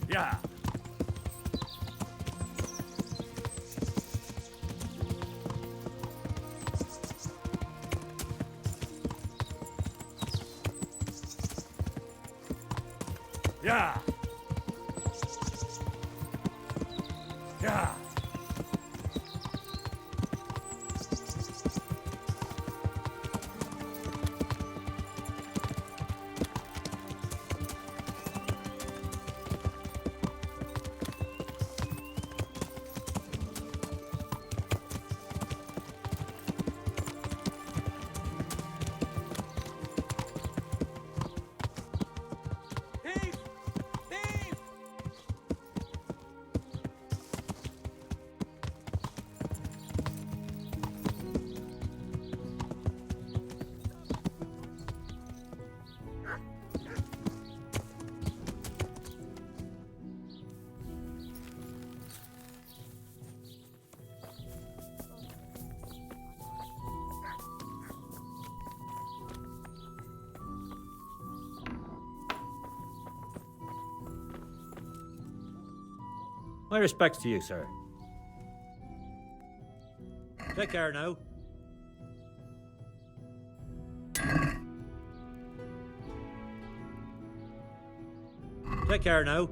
Yeah. Yeah. Yeah. Thief! Thief! My respects to you, sir. Take care now. Take care now.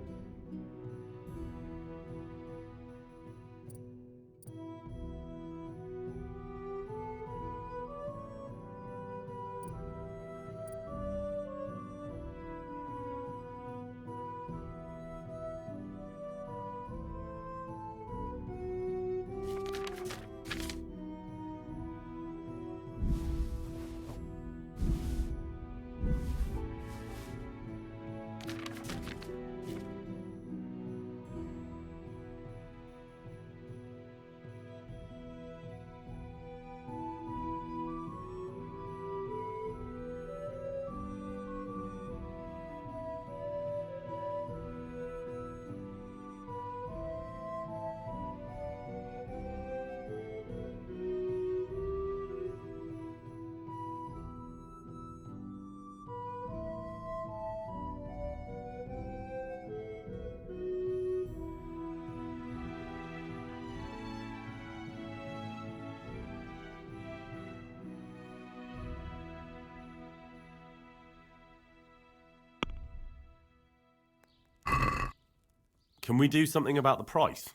Can we do something about the price?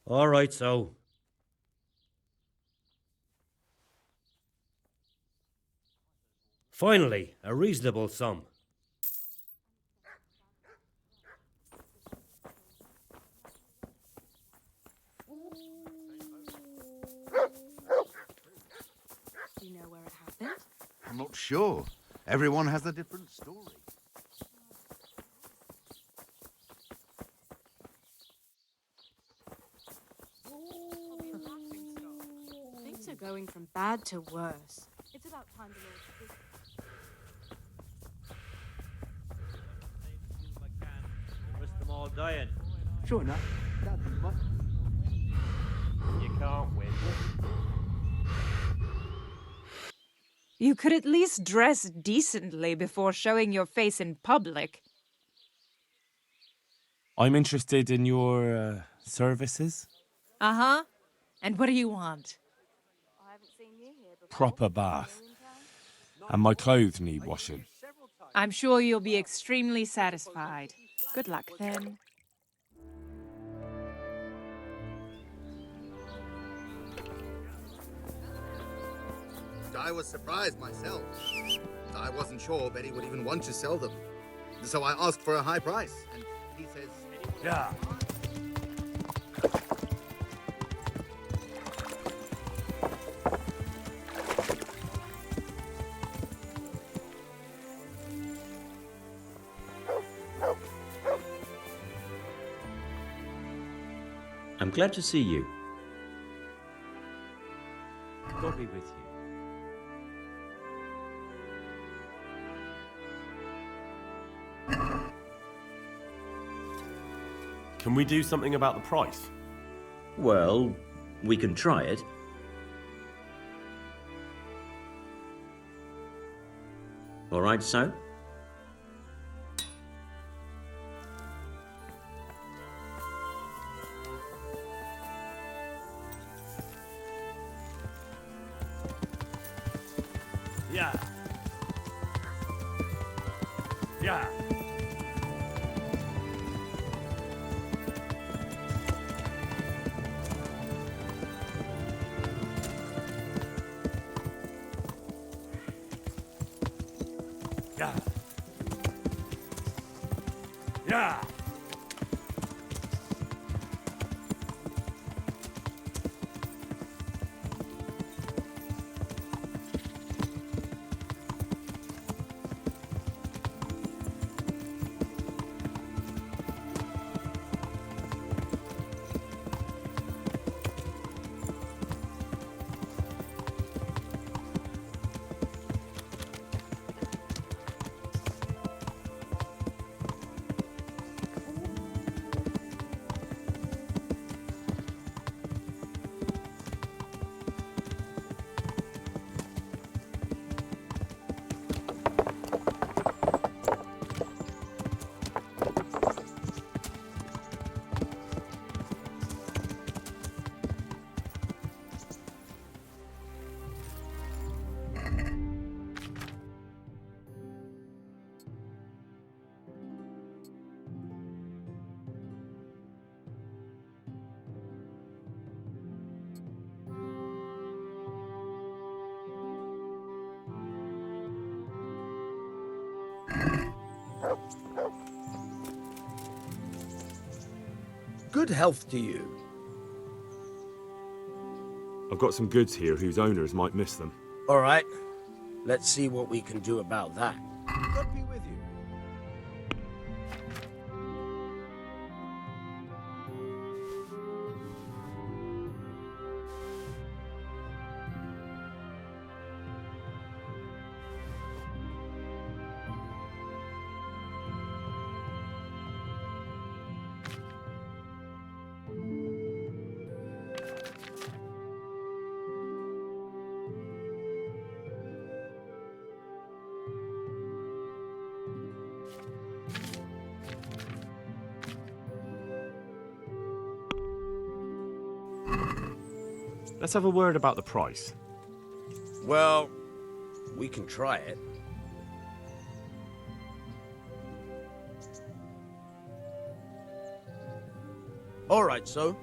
All right, so. Finally, a reasonable sum. Do you know where it happened? I'm not sure. Everyone has a different story. Things are going from bad to worse. It's about time the Lord... Risk them all dying. Sure enough. You can't win. You could at least dress decently before showing your face in public. I'm interested in your services. Uh-huh. And what do you want? Proper bath. And my clothes need washing. I'm sure you'll be extremely satisfied. Good luck, then. I was surprised myself. I wasn't sure Betty would even want to sell them. So I asked for a high price, and he says... Yeah. I'm glad to see you. God be with you. Can we do something about the price? Well, we can try it. All right, so? Yeah. Yeah. Yeah. Yeah. Good health to you. I've got some goods here whose owners might miss them. All right. Let's see what we can do about that. God be with you. Let's have a word about the price. Well, we can try it. All right, so.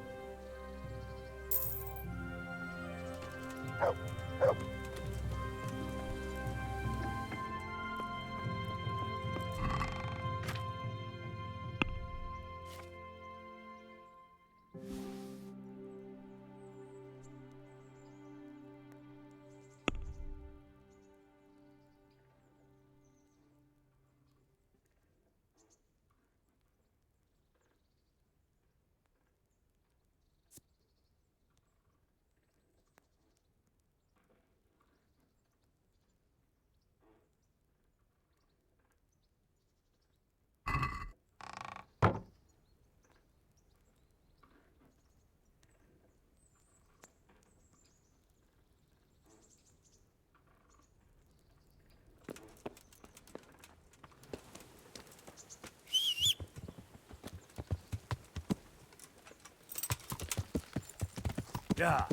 Yeah.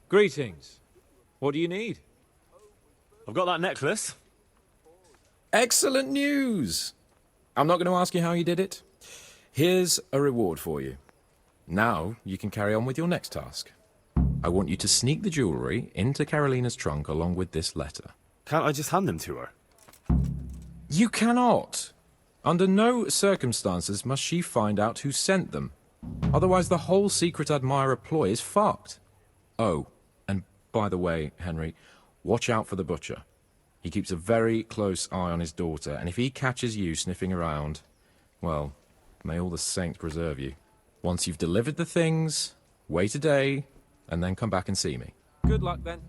Greetings. What do you need? I've got that necklace. Excellent news! I'm not going to ask you how you did it. Here's a reward for you. Now you can carry on with your next task. I want you to sneak the jewellery into Carolina's trunk along with this letter. Can't I just hand them to her? You cannot. Under no circumstances must she find out who sent them. Otherwise the whole secret admirer ploy is fucked. Oh, and by the way, Henry, watch out for the butcher. He keeps a very close eye on his daughter, and if he catches you sniffing around, well, may all the saints preserve you. Once you've delivered the things, wait a day, and then come back and see me. Good luck, then.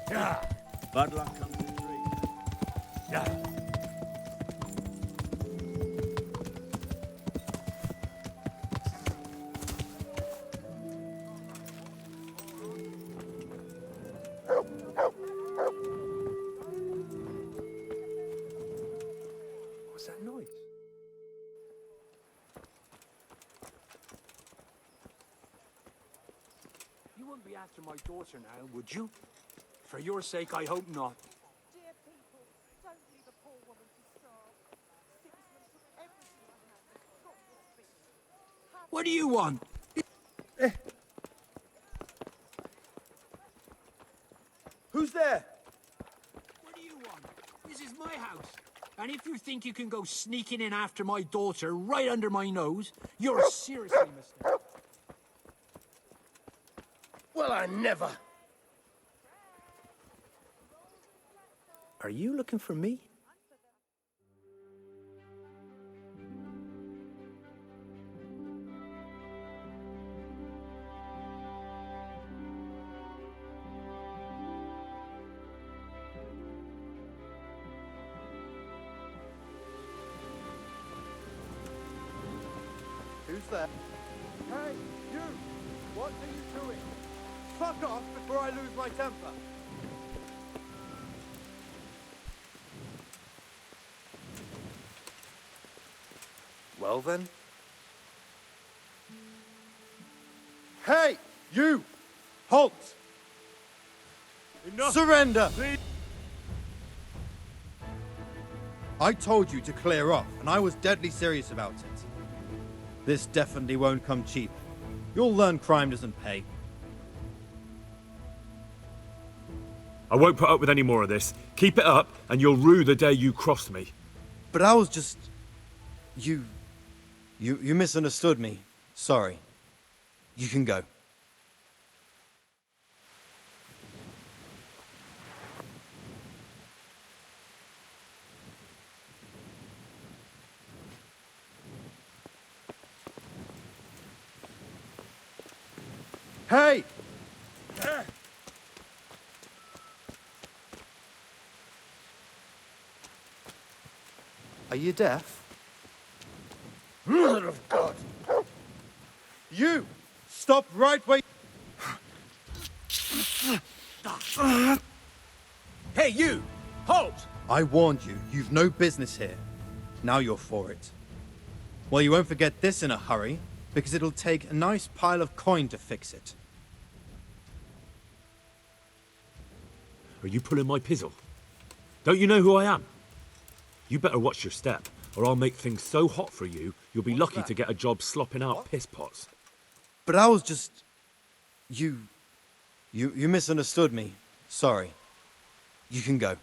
Yeah. Bad luck comes in three. Yeah. What's that noise? You wouldn't be after my daughter now, would you? For your sake, I hope not. Dear people, don't leave a poor woman to starve. Sigismund took everything I had and got your beast. What do you want? Who's there? What do you want? This is my house. And if you think you can go sneaking in after my daughter right under my nose, you're seriously mistaken. Well, I never. Are you looking for me? Who's there? Hey, you! What are you doing? Fuck off before I lose my temper! Well then? Hey! You! Halt! Enough. Surrender! I told you to clear off, and I was deadly serious about it. This definitely won't come cheap. You'll learn crime doesn't pay. I won't put up with any more of this. Keep it up, and you'll rue the day you crossed me. But I was just... You misunderstood me. Sorry. You can go. Hey! Are you deaf? Mother of God! You! Stop right where... Hey, you! Halt! I warned you. You've no business here. Now you're for it. Well, you won't forget this in a hurry, because it'll take a nice pile of coin to fix it. Are you pulling my pizzle? Don't you know who I am? You better watch your step, or I'll make things so hot for you, you'll be lucky to get a job slopping out piss pots. But I was just... You misunderstood me. Sorry. You can go.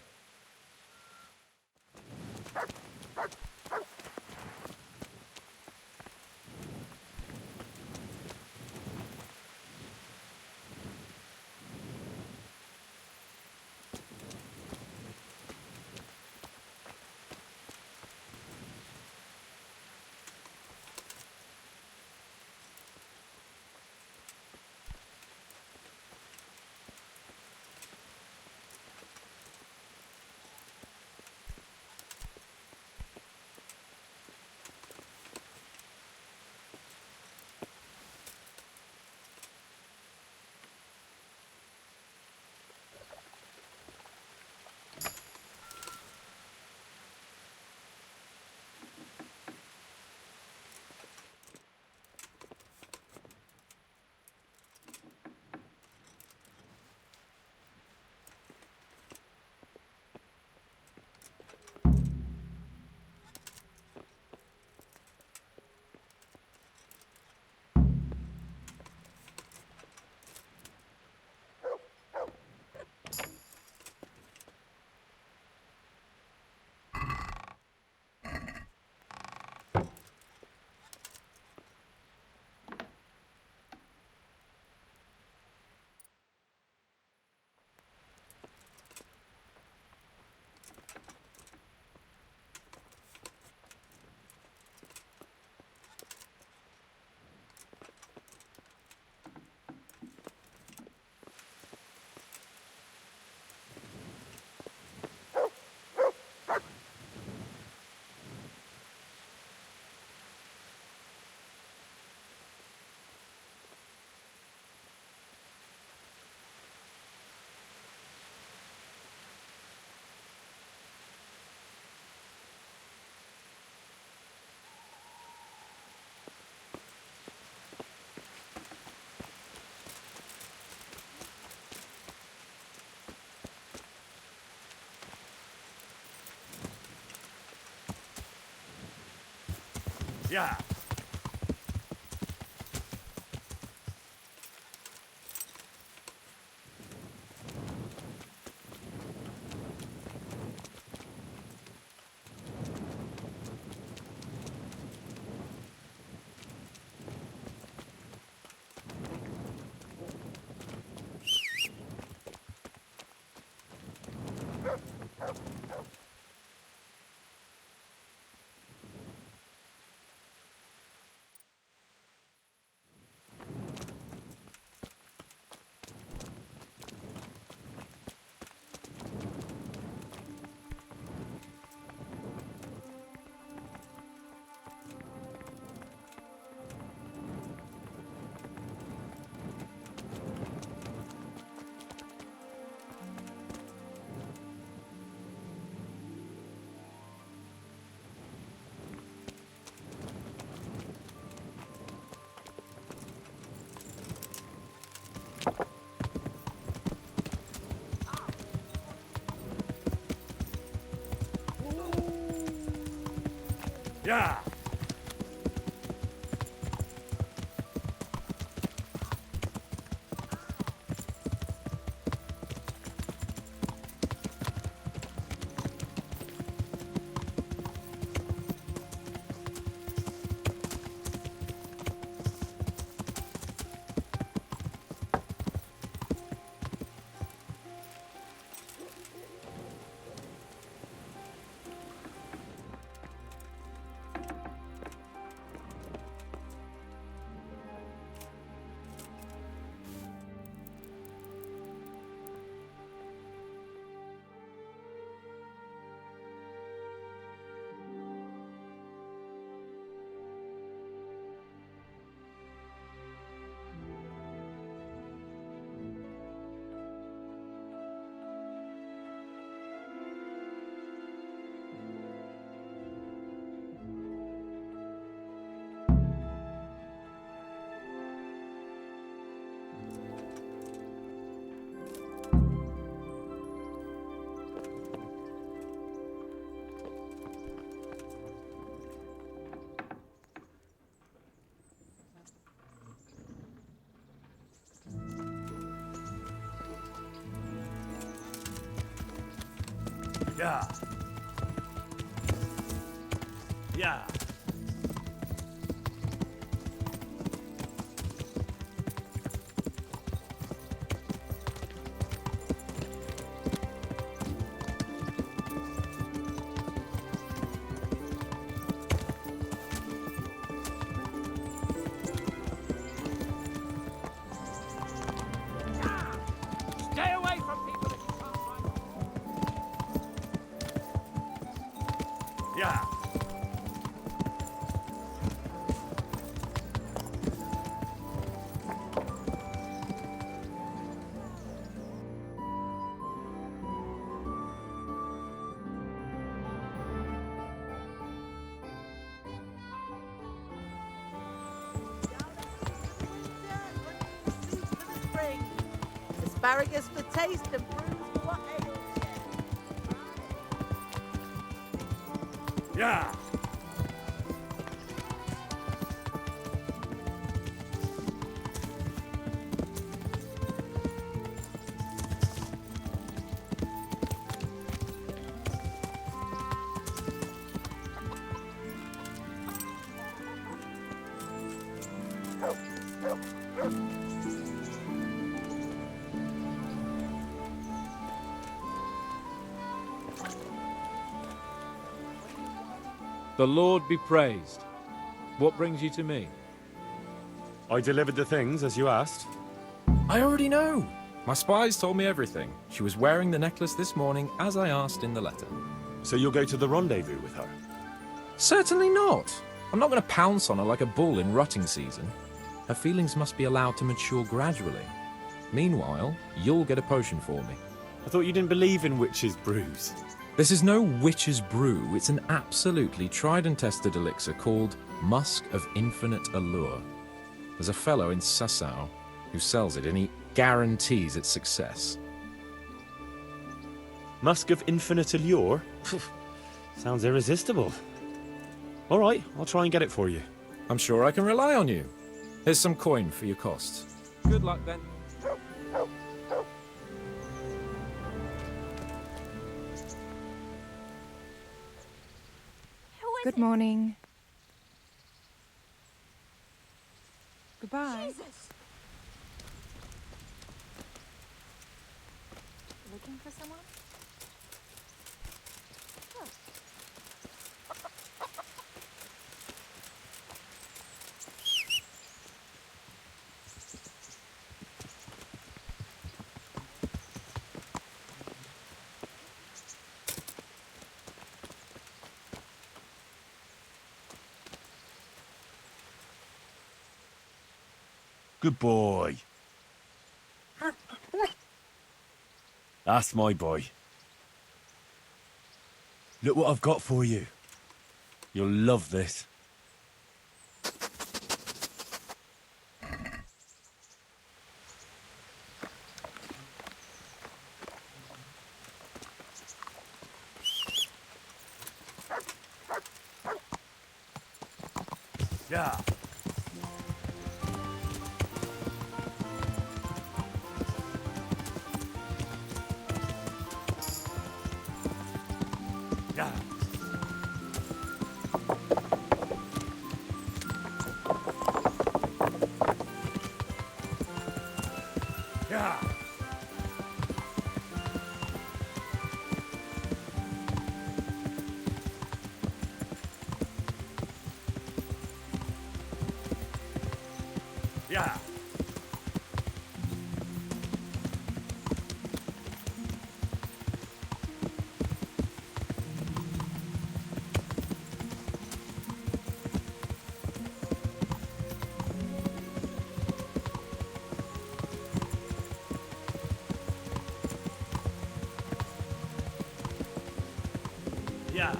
Yeah. Yeah. Yeah. Yeah. Stay away from people if you can't find them. Yeah. Asparagus for taste and brews for what ails you. Yeah. The Lord be praised. What brings you to me? I delivered the things as you asked. I already know. My spies told me everything. She was wearing the necklace this morning as I asked in the letter. So you'll go to the rendezvous with her? Certainly not. I'm not going to pounce on her like a bull in rutting season. Her feelings must be allowed to mature gradually. Meanwhile, you'll get a potion for me. I thought you didn't believe in witches' brews. This is no witch's brew. It's an absolutely tried and tested elixir called Musk of Infinite Allure. There's a fellow in Sasau who sells it and he guarantees its success. Musk of Infinite Allure? Sounds irresistible. All right, I'll try and get it for you. I'm sure I can rely on you. Here's some coin for your costs. Good luck then. Good morning. Goodbye. Jesus! Looking for someone? Good boy. That's my boy. Look what I've got for you. You'll love this. Yeah. Yeah. Yeah. Yeah. Yeah.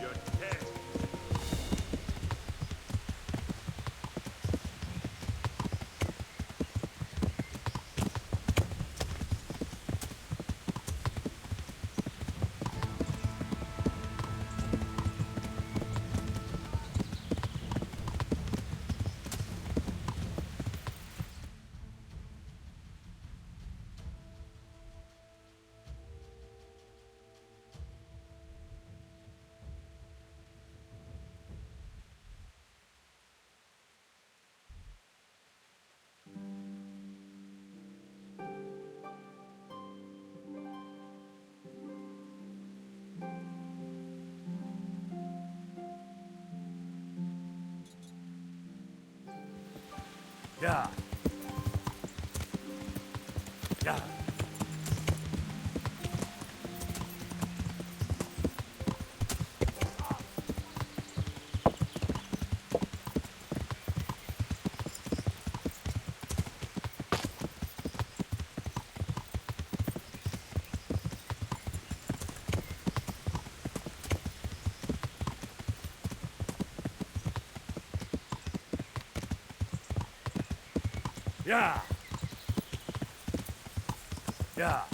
You're dead. Yeah. Yeah. Yeah. Yeah.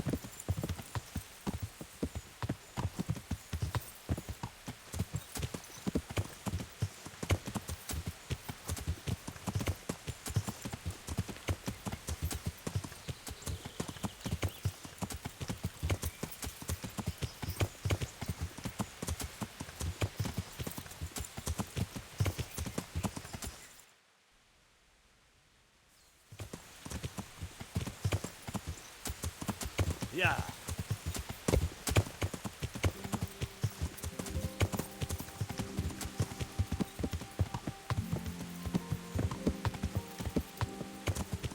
Yeah.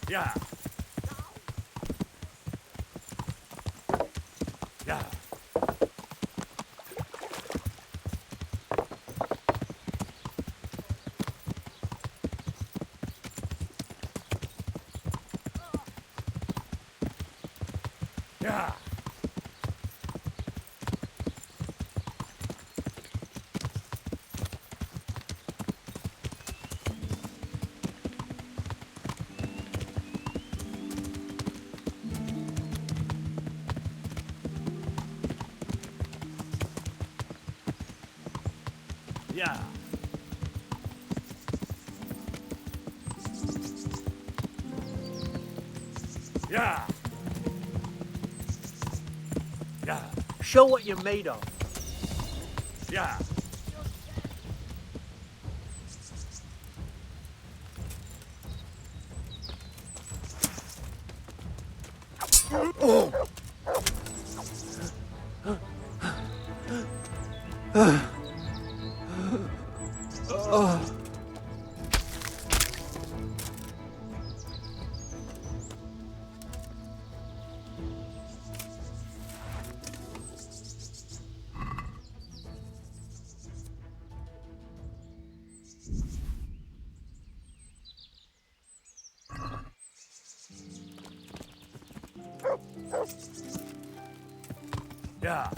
Yeah. Yeah. Yeah. Yeah. Yeah. Yeah. Show what you're made of. Yeah. Yeah.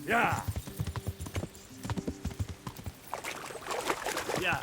Yeah. Yeah.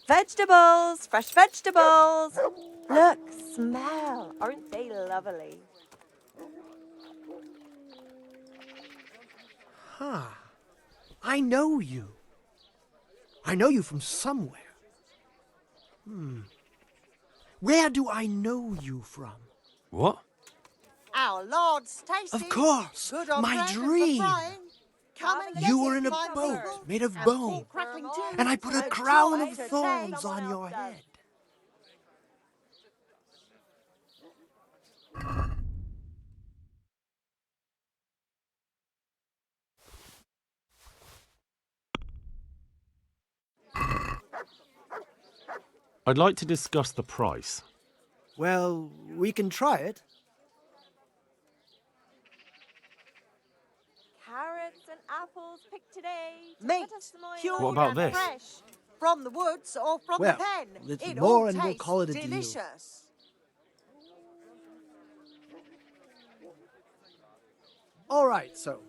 Vegetables! Fresh vegetables! Look, smell. Aren't they lovely? Huh. I know you. I know you from somewhere. Where do I know you from? What? Our Lord Stacy. Of course, Good on my bread and for dream. frying. Come and You get were it, in a my boat people. made of And bone, pork crackling too. and I put a A crown joy of to thorns taste. on your head. I'd like to discuss the price. Well, we can try it. Carrots and apples picked today. To Meat, put a smile cured on What about your this? face. fresh. From the woods or from Well, the pen. a little It more all and we'll tastes call it a deal. delicious. All right, so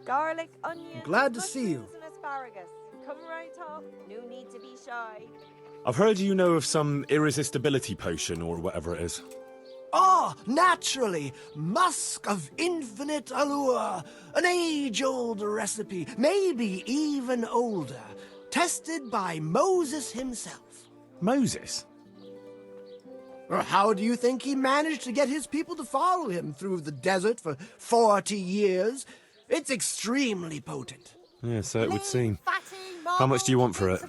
Garlic, onions, glad to see you. mushrooms and asparagus. Come right up. No need to be shy. I've heard you know of some irresistibility potion or whatever it is. Ah, naturally, musk of infinite allure, an age-old recipe, maybe even older, tested by Moses himself. Moses? Or how do you think he managed to get his people to follow him through the desert for 40 years? It's extremely potent. Yeah, so it would seem. How much do you want for it?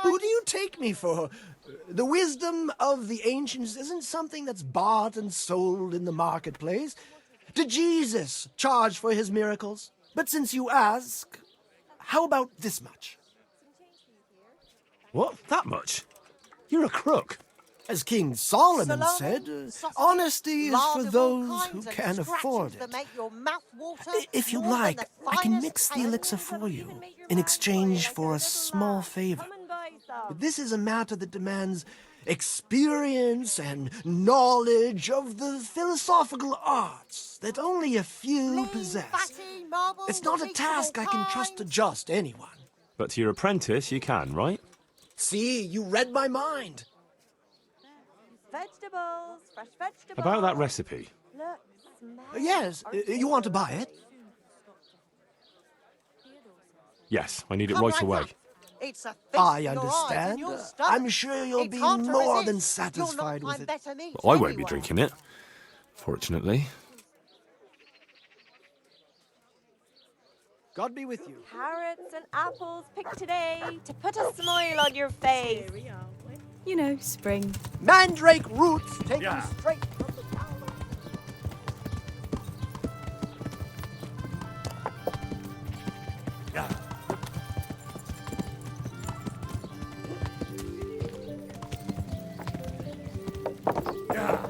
Who do you take me for? The wisdom of the ancients isn't something that's bought and sold in the marketplace. Did Jesus charge for his miracles? But since you ask, how about this much? What? That much? You're a crook. As King Solomon Salami, said, sausage, honesty is lard for of all those who kinds and can afford scratchings it. that make your mouth water If you more than like, the I can finest mix the cake. elixir for you in exchange for a small favor. But this is a matter that demands experience and knowledge of the philosophical arts that only a few possess. It's not a task I can trust to just anyone. But to your apprentice, you can, right? See, you read my mind. Vegetables, fresh vegetables. About that recipe. Look, smell. Yes, you want to buy it? Yes, I need it Come right right away. up. It's a feast I for your eyes and understand. your stomach. I'm sure you'll It's be hard to more resist. than You'll satisfied not with find it. better meat Well, I won't be anywhere. drinking it. Fortunately. God be with you. Carrots and apples picked today. To put a smile on your face. You know, spring. Mandrake roots taken Yeah. straight from the tower. Yeah. Yeah.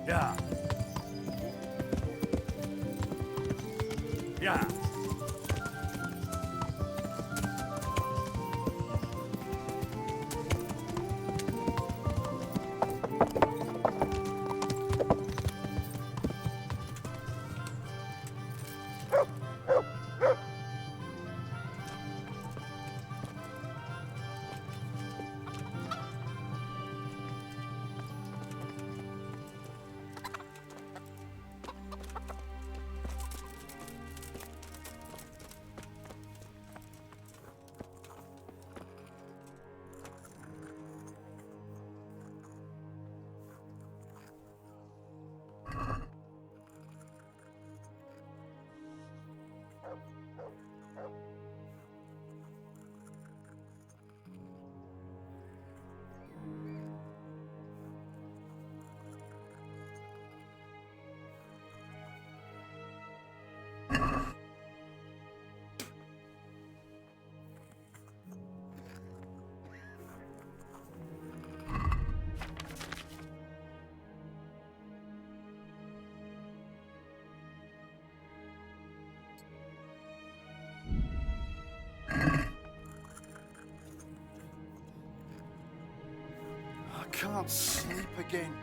Yeah. Yeah. can't sleep again.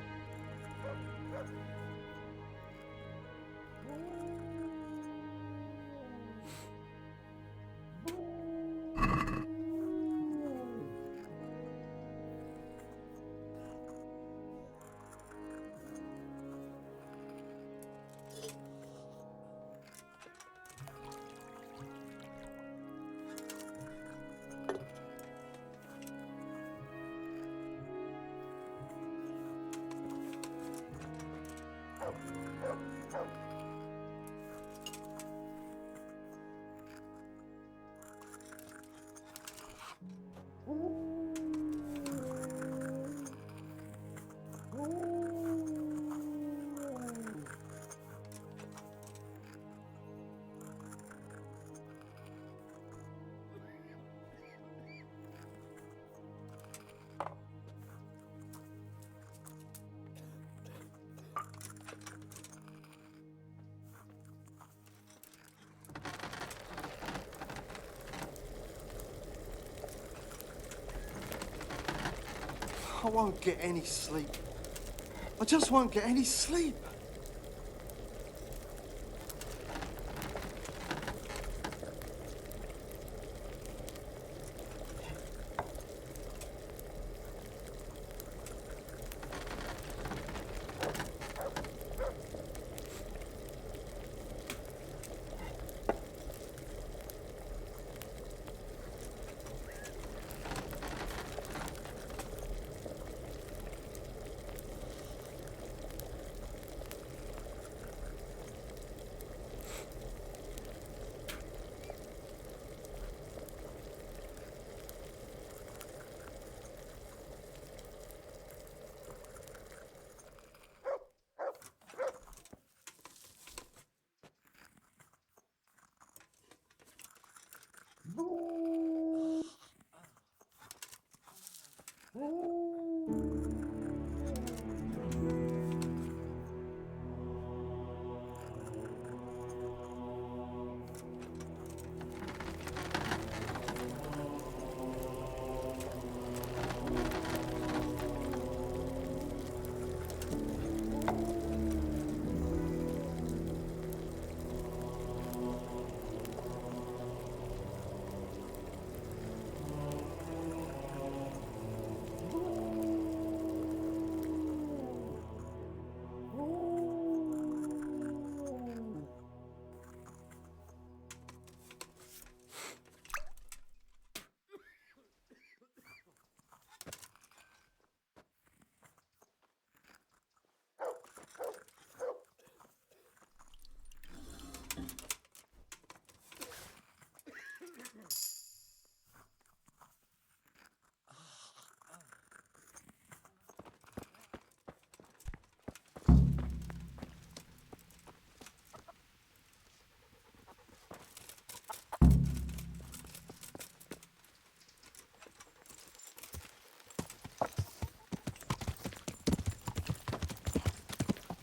I won't get any sleep. I just won't get any sleep.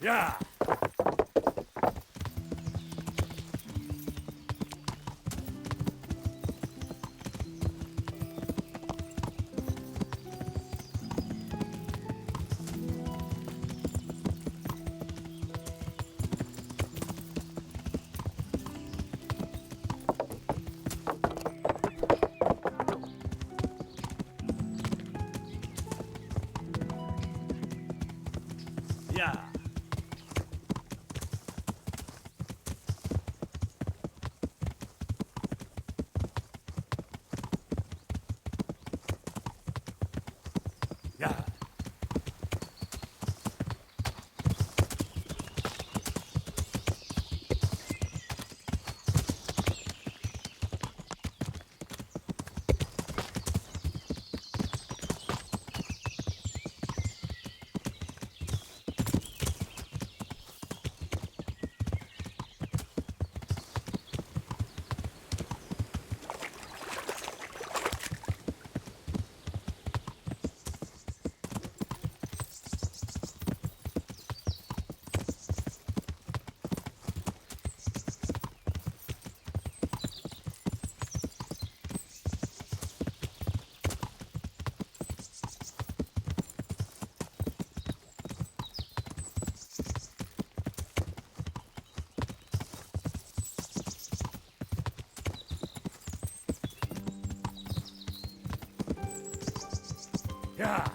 Yeah. Yeah. Yeah.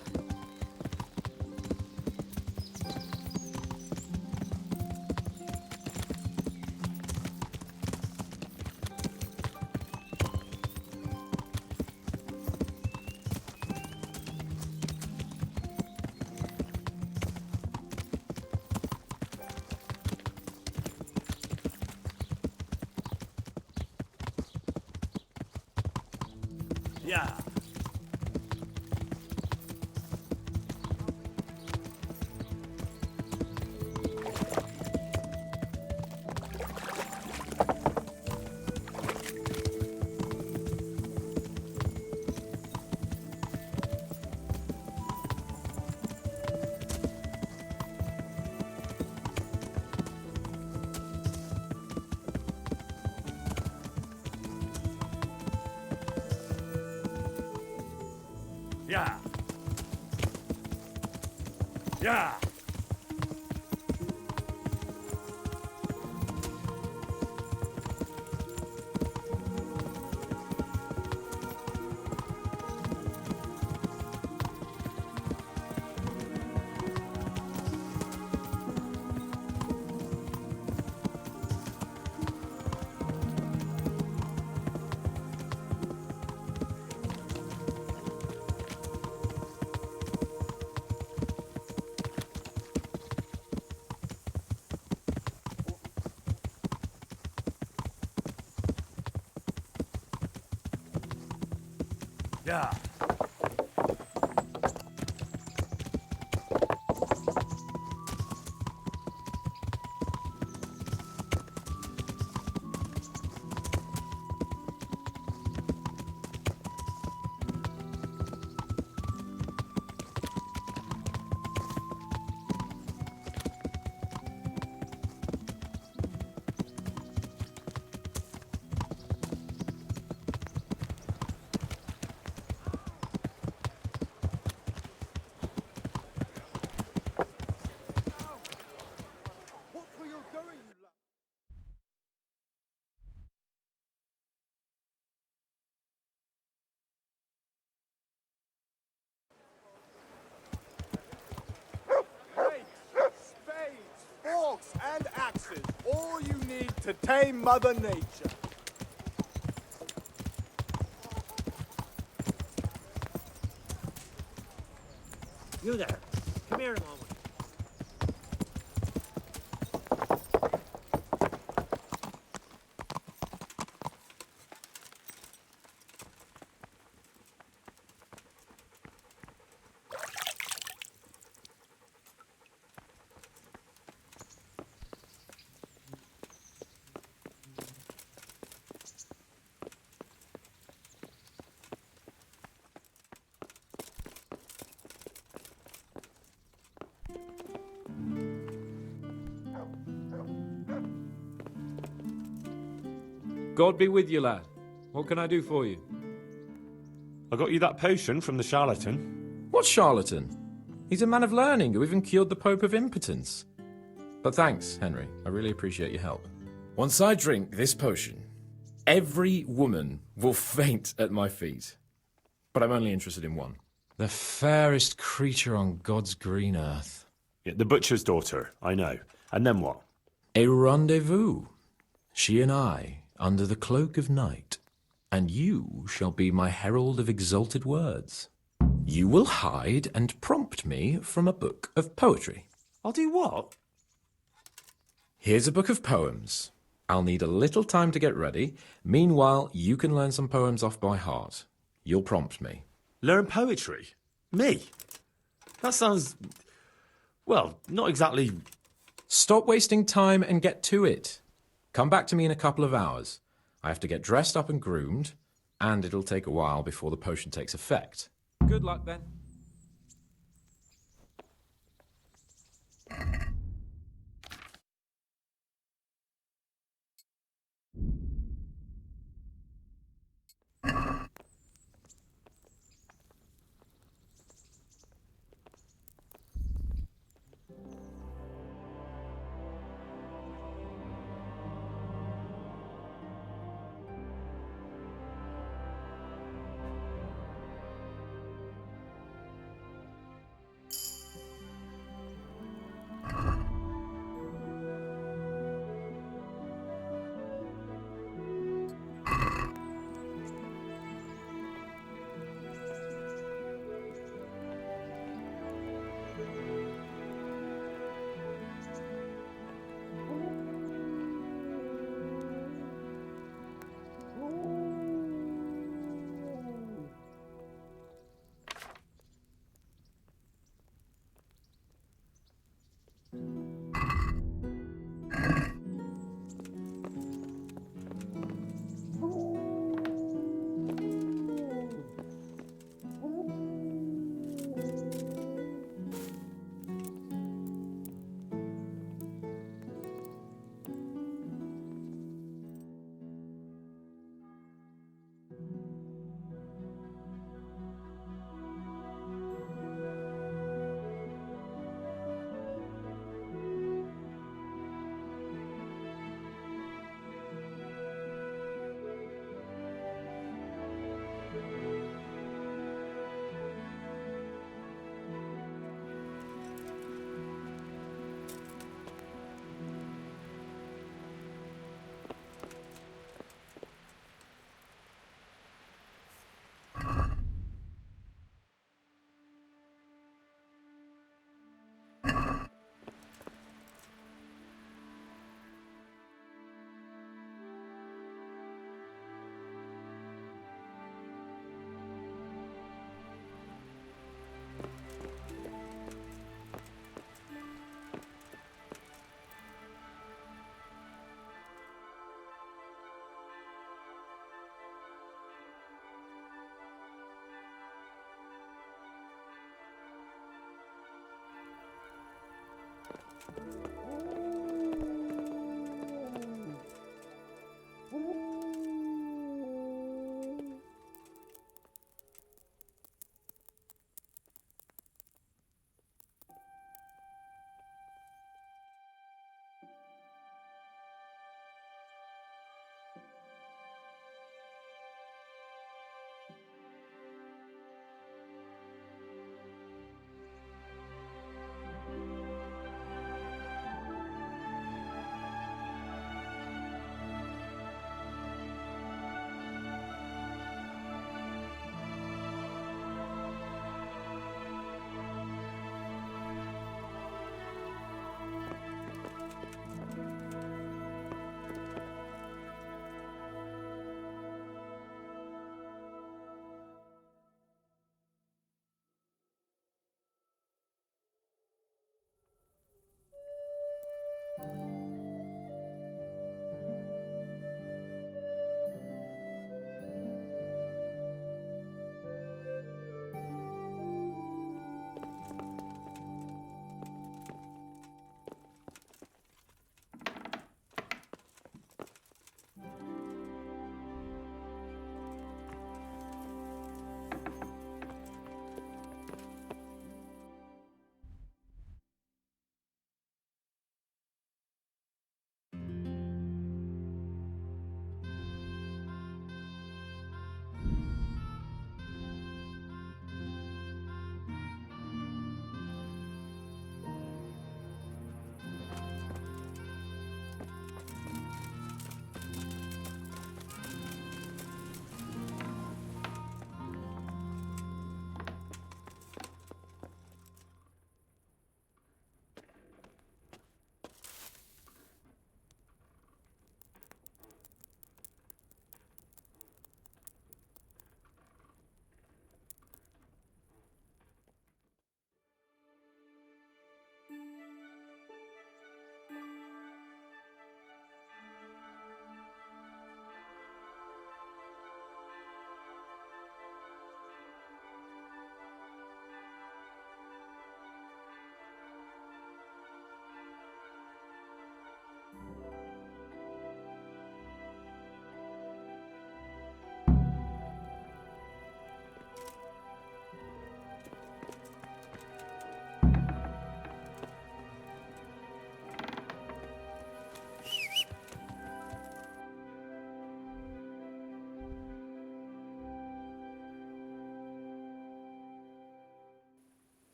Yeah. Yeah. Yeah. Yeah. Spades, forks, and axes. All you need to tame Mother Nature. You there. Come here a moment. God be with you, lad. What can I do for you? I got you that potion from the charlatan. What charlatan? He's a man of learning who even cured the Pope of impotence. But thanks, Henry. I really appreciate your help. Once I drink this potion, every woman will faint at my feet. But I'm only interested in one. The fairest creature on God's green earth. Yeah, the butcher's daughter, I know. And then what? A rendezvous. She and I, under the cloak of night. And you shall be my herald of exalted words. You will hide and prompt me from a book of poetry. I'll do what? Here's a book of poems. I'll need a little time to get ready. Meanwhile, you can learn some poems off by heart. You'll prompt me. Learn poetry? Me? That sounds... well, not exactly... Stop wasting time and get to it. Come back to me in a couple of hours. I have to get dressed up and groomed, and it'll take a while before the potion takes effect. Good luck, then.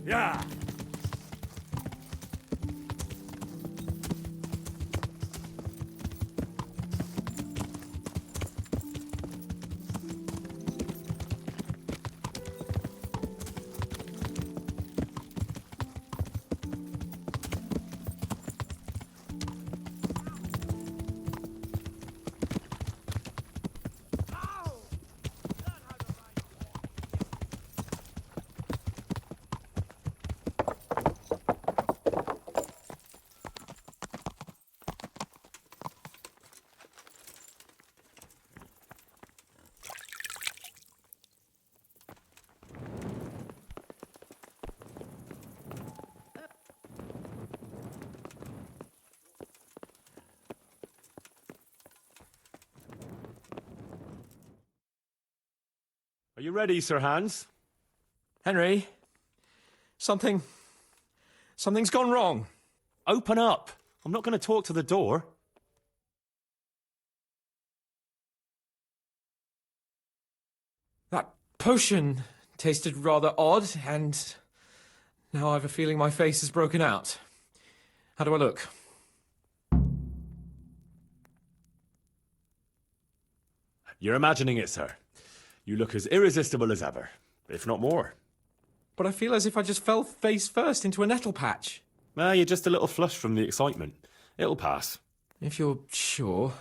Yeah. Are you ready, Sir Hans? Henry, something's gone wrong. Open up. I'm not going to talk to the door. That potion tasted rather odd, and now I have a feeling my face is broken out. How do I look? You're imagining it, sir. You look as irresistible as ever, if not more. But I feel as if I just fell face first into a nettle patch. Well, you're just a little flushed from the excitement. It'll pass. If you're sure.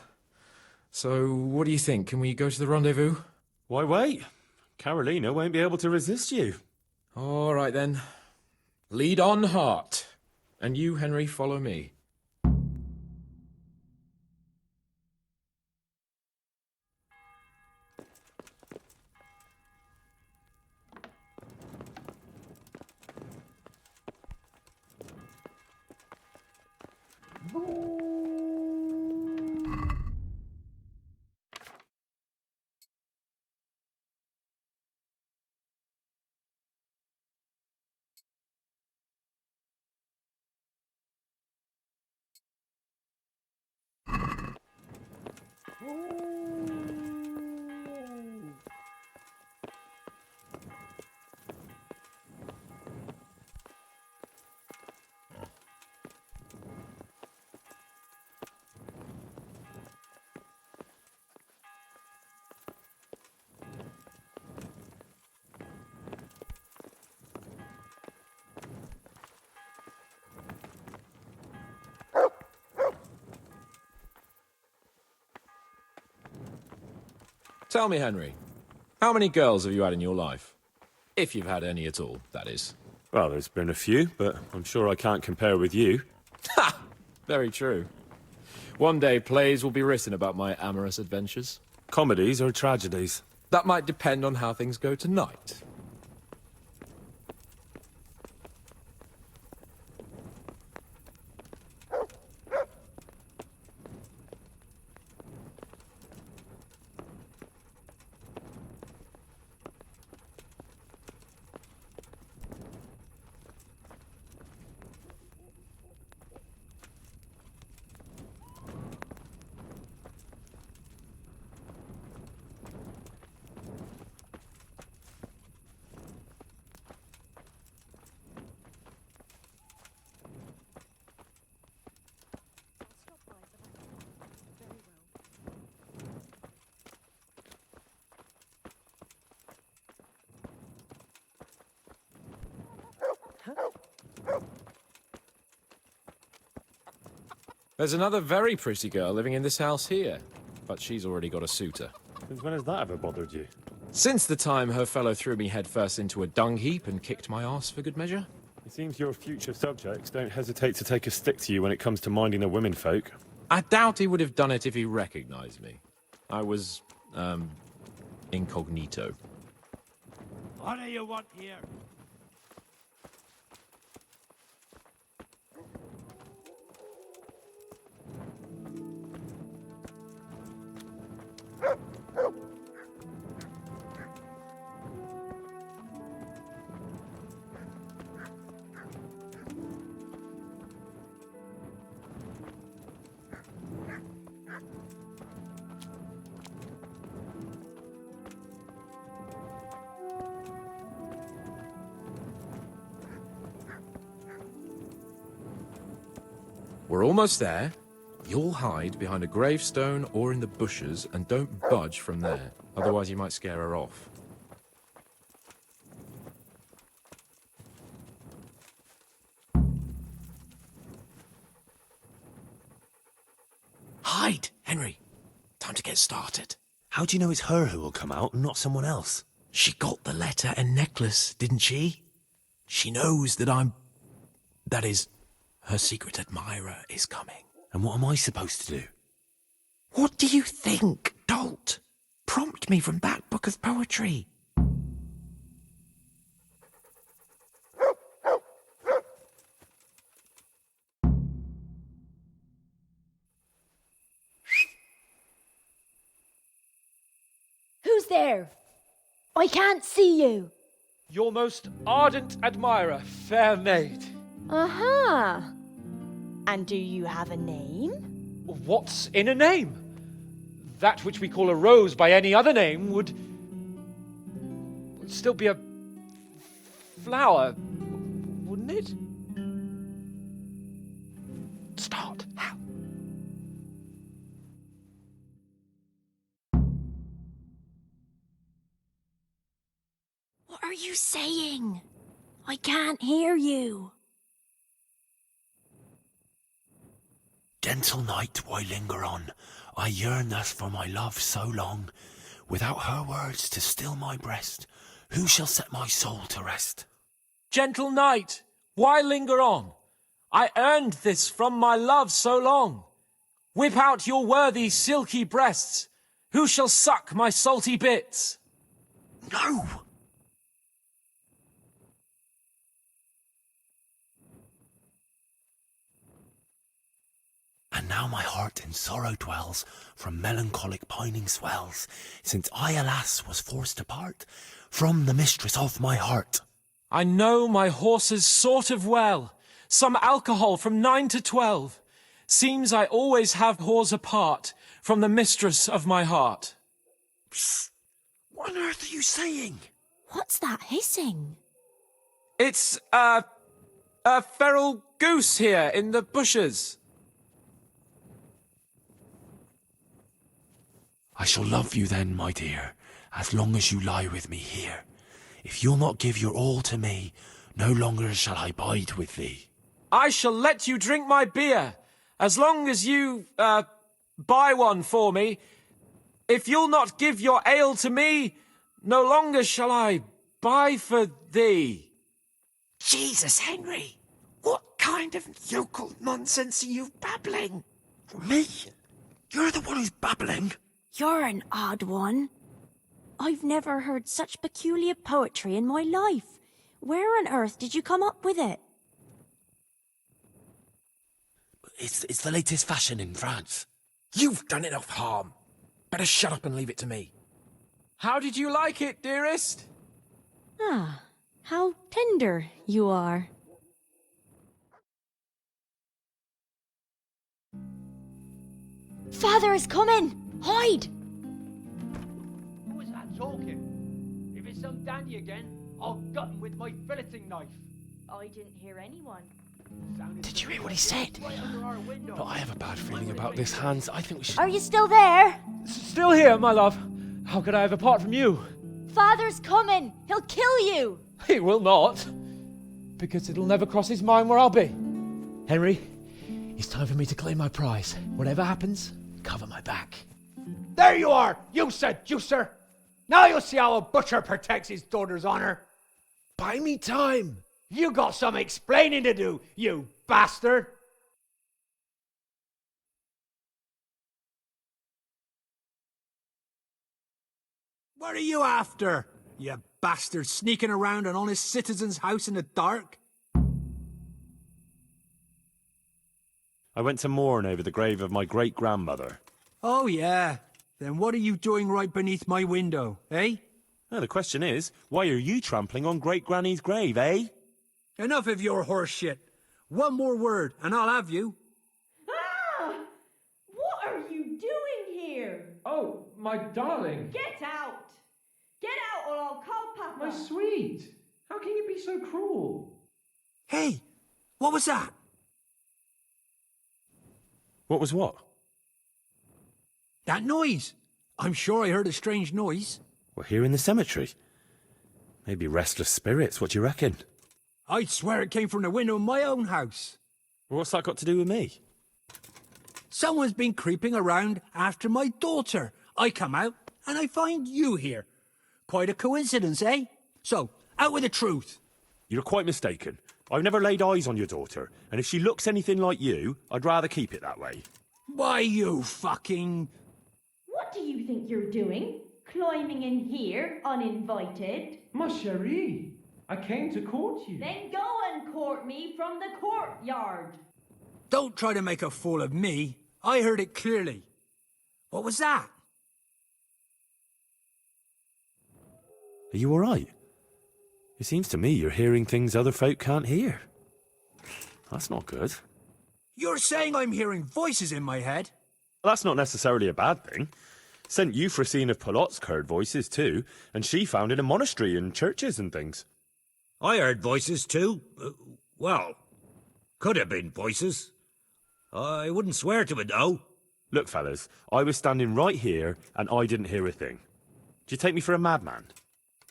So, what do you think? Can we go to the rendezvous? Why wait? Carolina won't be able to resist you. All right, then. Lead on, heart. And you, Henry, follow me. Tell me, Henry, how many girls have you had in your life? If you've had any at all, that is. Well, there's been a few, but I'm sure I can't compare with you. Ha! Very true. One day plays will be written about my amorous adventures. Comedies or tragedies? That might depend on how things go tonight. There's another very pretty girl living in this house here, but she's already got a suitor. Since when has that ever bothered you? Since the time her fellow threw me headfirst into a dung heap and kicked my arse for good measure. It seems your future subjects don't hesitate to take a stick to you when it comes to minding the womenfolk. I doubt he would have done it if he recognized me. I was, incognito. What do you want here? We're almost there. You'll hide behind a gravestone or in the bushes and don't budge from there. Otherwise you might scare her off. Hide, Henry. Time to get started. How do you know it's her who will come out and not someone else? She got the letter and necklace, didn't she? She knows that that is, her secret admirer is coming. And what am I supposed to do? What do you think, dolt? Prompt me from that book of poetry. Who's there? I can't see you. Your most ardent admirer, fair maid. Uh-huh. And do you have a name? What's in a name? That which we call a rose by any other name would still be a flower, wouldn't it? Start. How? What are you saying? I can't hear you. Gentle night, why linger on? I yearn thus for my love so long. Without her words to still my breast, who shall set my soul to rest? Gentle knight, why linger on? I earned this from my love so long. Whip out your worthy silky breasts. Who shall suck my salty bits? No! And now my heart in sorrow dwells, from melancholic pining swells, since I, alas, was forced to part from the mistress of my heart. I know my horses sort of well, some alcohol from 9 to 12. Seems I always have whores apart, from the mistress of my heart. Psst. What on earth are you saying? What's that hissing? It's, a feral goose here in the bushes. I shall love you then, my dear, as long as you lie with me here. If you'll not give your all to me, no longer shall I bide with thee. I shall let you drink my beer, as long as you, buy one for me. If you'll not give your ale to me, no longer shall I buy for thee. Jesus, Henry! What kind of yokel nonsense are you babbling? Me? You're the one who's babbling? You're an odd one. I've never heard such peculiar poetry in my life. Where on earth did you come up with it? It's the latest fashion in France. You've done enough harm. Better shut up and leave it to me. How did you like it, dearest? Ah, how tender you are. Father is coming! Hide! Who was that talking? If it's some dandy again, I'll gut him with my filleting knife. I didn't hear anyone. Did you hear what he said? But I have a bad feeling about this, Hans. I think we should... Are you still there? Still here, my love. How could I have apart from you? Father's coming! He'll kill you! He will not. Because it'll never cross his mind where I'll be. Henry, it's time for me to claim my prize. Whatever happens, cover my back. There you are, you seducer! Now you'll see how a butcher protects his daughter's honor. Buy me time. You got some explaining to do, you bastard! What are you after, you bastard, sneaking around an honest citizen's house in the dark? I went to mourn over the grave of my great-grandmother. Oh, yeah. Then what are you doing right beneath my window, eh? Now, the question is, why are you trampling on great-granny's grave, eh? Enough of your horse shit. One more word, and I'll have you. Ah! What are you doing here? Oh, my darling. Get out! Get out or I'll call Papa. My sweet. How can you be so cruel? Hey, what was that? What was what? That noise. I'm sure I heard a strange noise. We're here in the cemetery. Maybe restless spirits, what do you reckon? I'd swear it came from the window of my own house. Well, what's that got to do with me? Someone's been creeping around after my daughter. I come out, and I find you here. Quite a coincidence, eh? So, out with the truth. You're quite mistaken. I've never laid eyes on your daughter, and if she looks anything like you, I'd rather keep it that way. Why, you fucking... What do you think you're doing? Climbing in here, uninvited? Ma chérie, I came to court you. Then go and court me from the courtyard. Don't try to make a fool of me. I heard it clearly. What was that? Are you all right? It seems to me you're hearing things other folk can't hear. That's not good. You're saying I'm hearing voices in my head? That's not necessarily a bad thing. St. Euphrosyne of Polotsk heard voices too, and she founded a monastery and churches and things. I heard voices too. Well, could have been voices. I wouldn't swear to it, though. Look, fellas, I was standing right here, and I didn't hear a thing. Do you take me for a madman?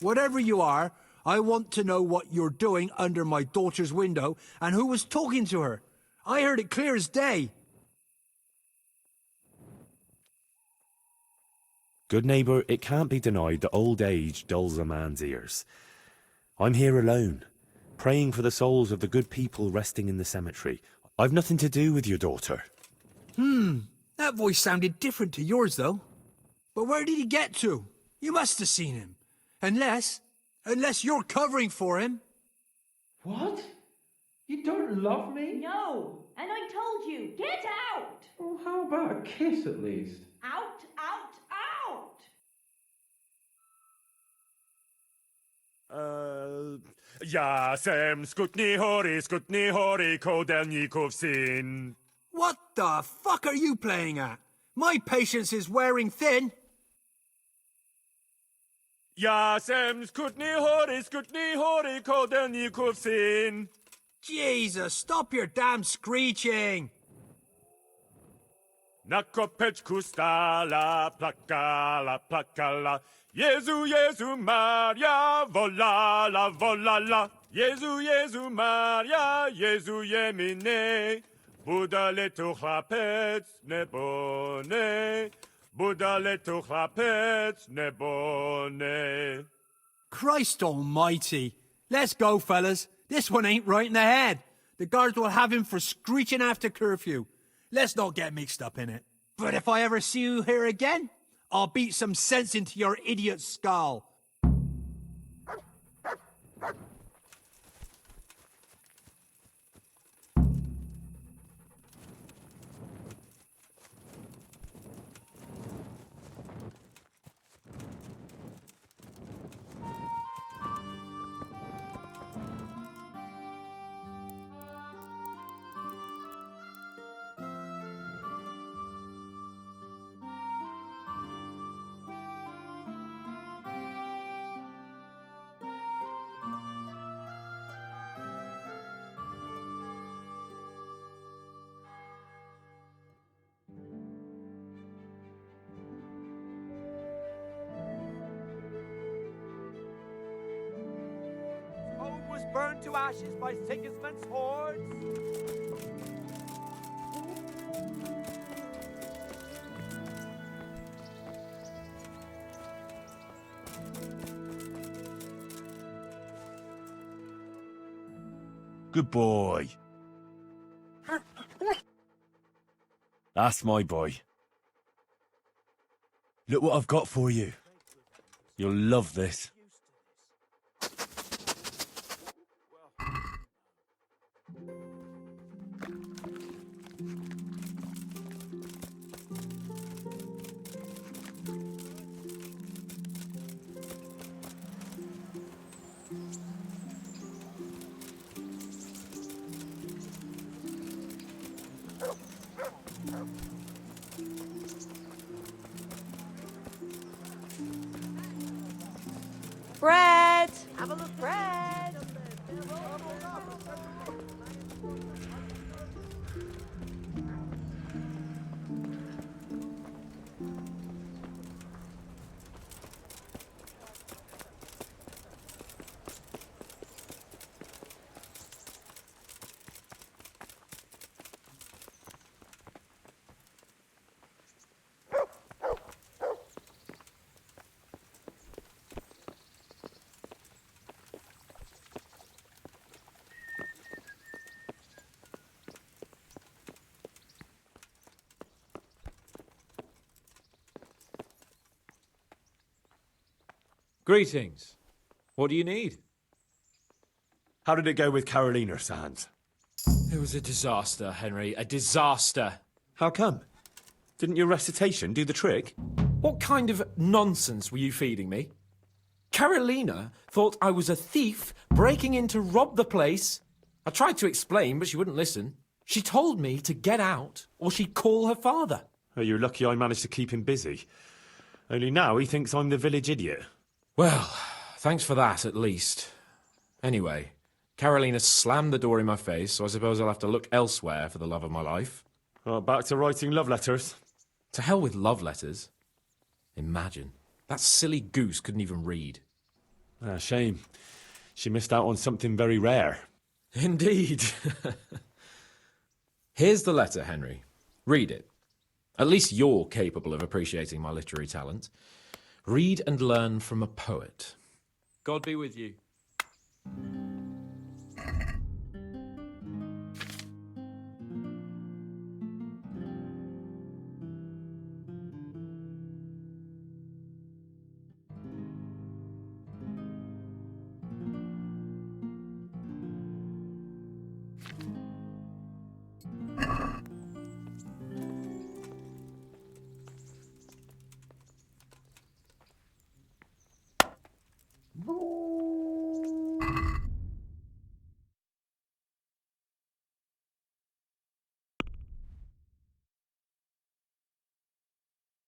Whatever you are, I want to know what you're doing under my daughter's window and who was talking to her. I heard it clear as day. Good neighbour, it can't be denied that old age dulls a man's ears. I'm here alone, praying for the souls of the good people resting in the cemetery. I've nothing to do with your daughter. That voice sounded different to yours, though. But where did he get to? You must have seen him. Unless you're covering for him. What? You don't love me? No, and I told you, get out! Well, how about a kiss at least? Out, out, out! Jasem skutni hori kodelnikov syn. What the fuck are you playing at? My patience is wearing thin. Jasem skutni hori kodeni kufsin. Jesus, stop your damn screeching. Nakopech kustala plakala. Jezu Maria volala. Jezu Maria, Jezu Yemine. Buddha letu chlapec nebone. Buddha letu chlapec nebone. Christ almighty. Let's go, fellas. This one ain't right in the head. The guards will have him for screeching after curfew. Let's not get mixed up in it. But if I ever see you here again, I'll beat some sense into your idiot skull. Home was burned to ashes by Sigismund's hordes. Good boy. That's my boy. Look what I've got for you. You'll love this. Bread! Have a look, bread! Greetings. What do you need? How did it go with Carolina, Sans? It was a disaster, Henry. A disaster. How come? Didn't your recitation do the trick? What kind of nonsense were you feeding me? Carolina thought I was a thief breaking in to rob the place. I tried to explain, but she wouldn't listen. She told me to get out, or she'd call her father. Oh, you're lucky I managed to keep him busy. Only now he thinks I'm the village idiot. Well, thanks for that, at least. Anyway, Carolina slammed the door in my face, so I suppose I'll have to look elsewhere for the love of my life. Well, back to writing love letters. To hell with love letters. Imagine. That silly goose couldn't even read. Ah, shame. She missed out on something very rare. Indeed. Here's the letter, Henry. Read it. At least you're capable of appreciating my literary talent. Read and learn from a poet. God be with you.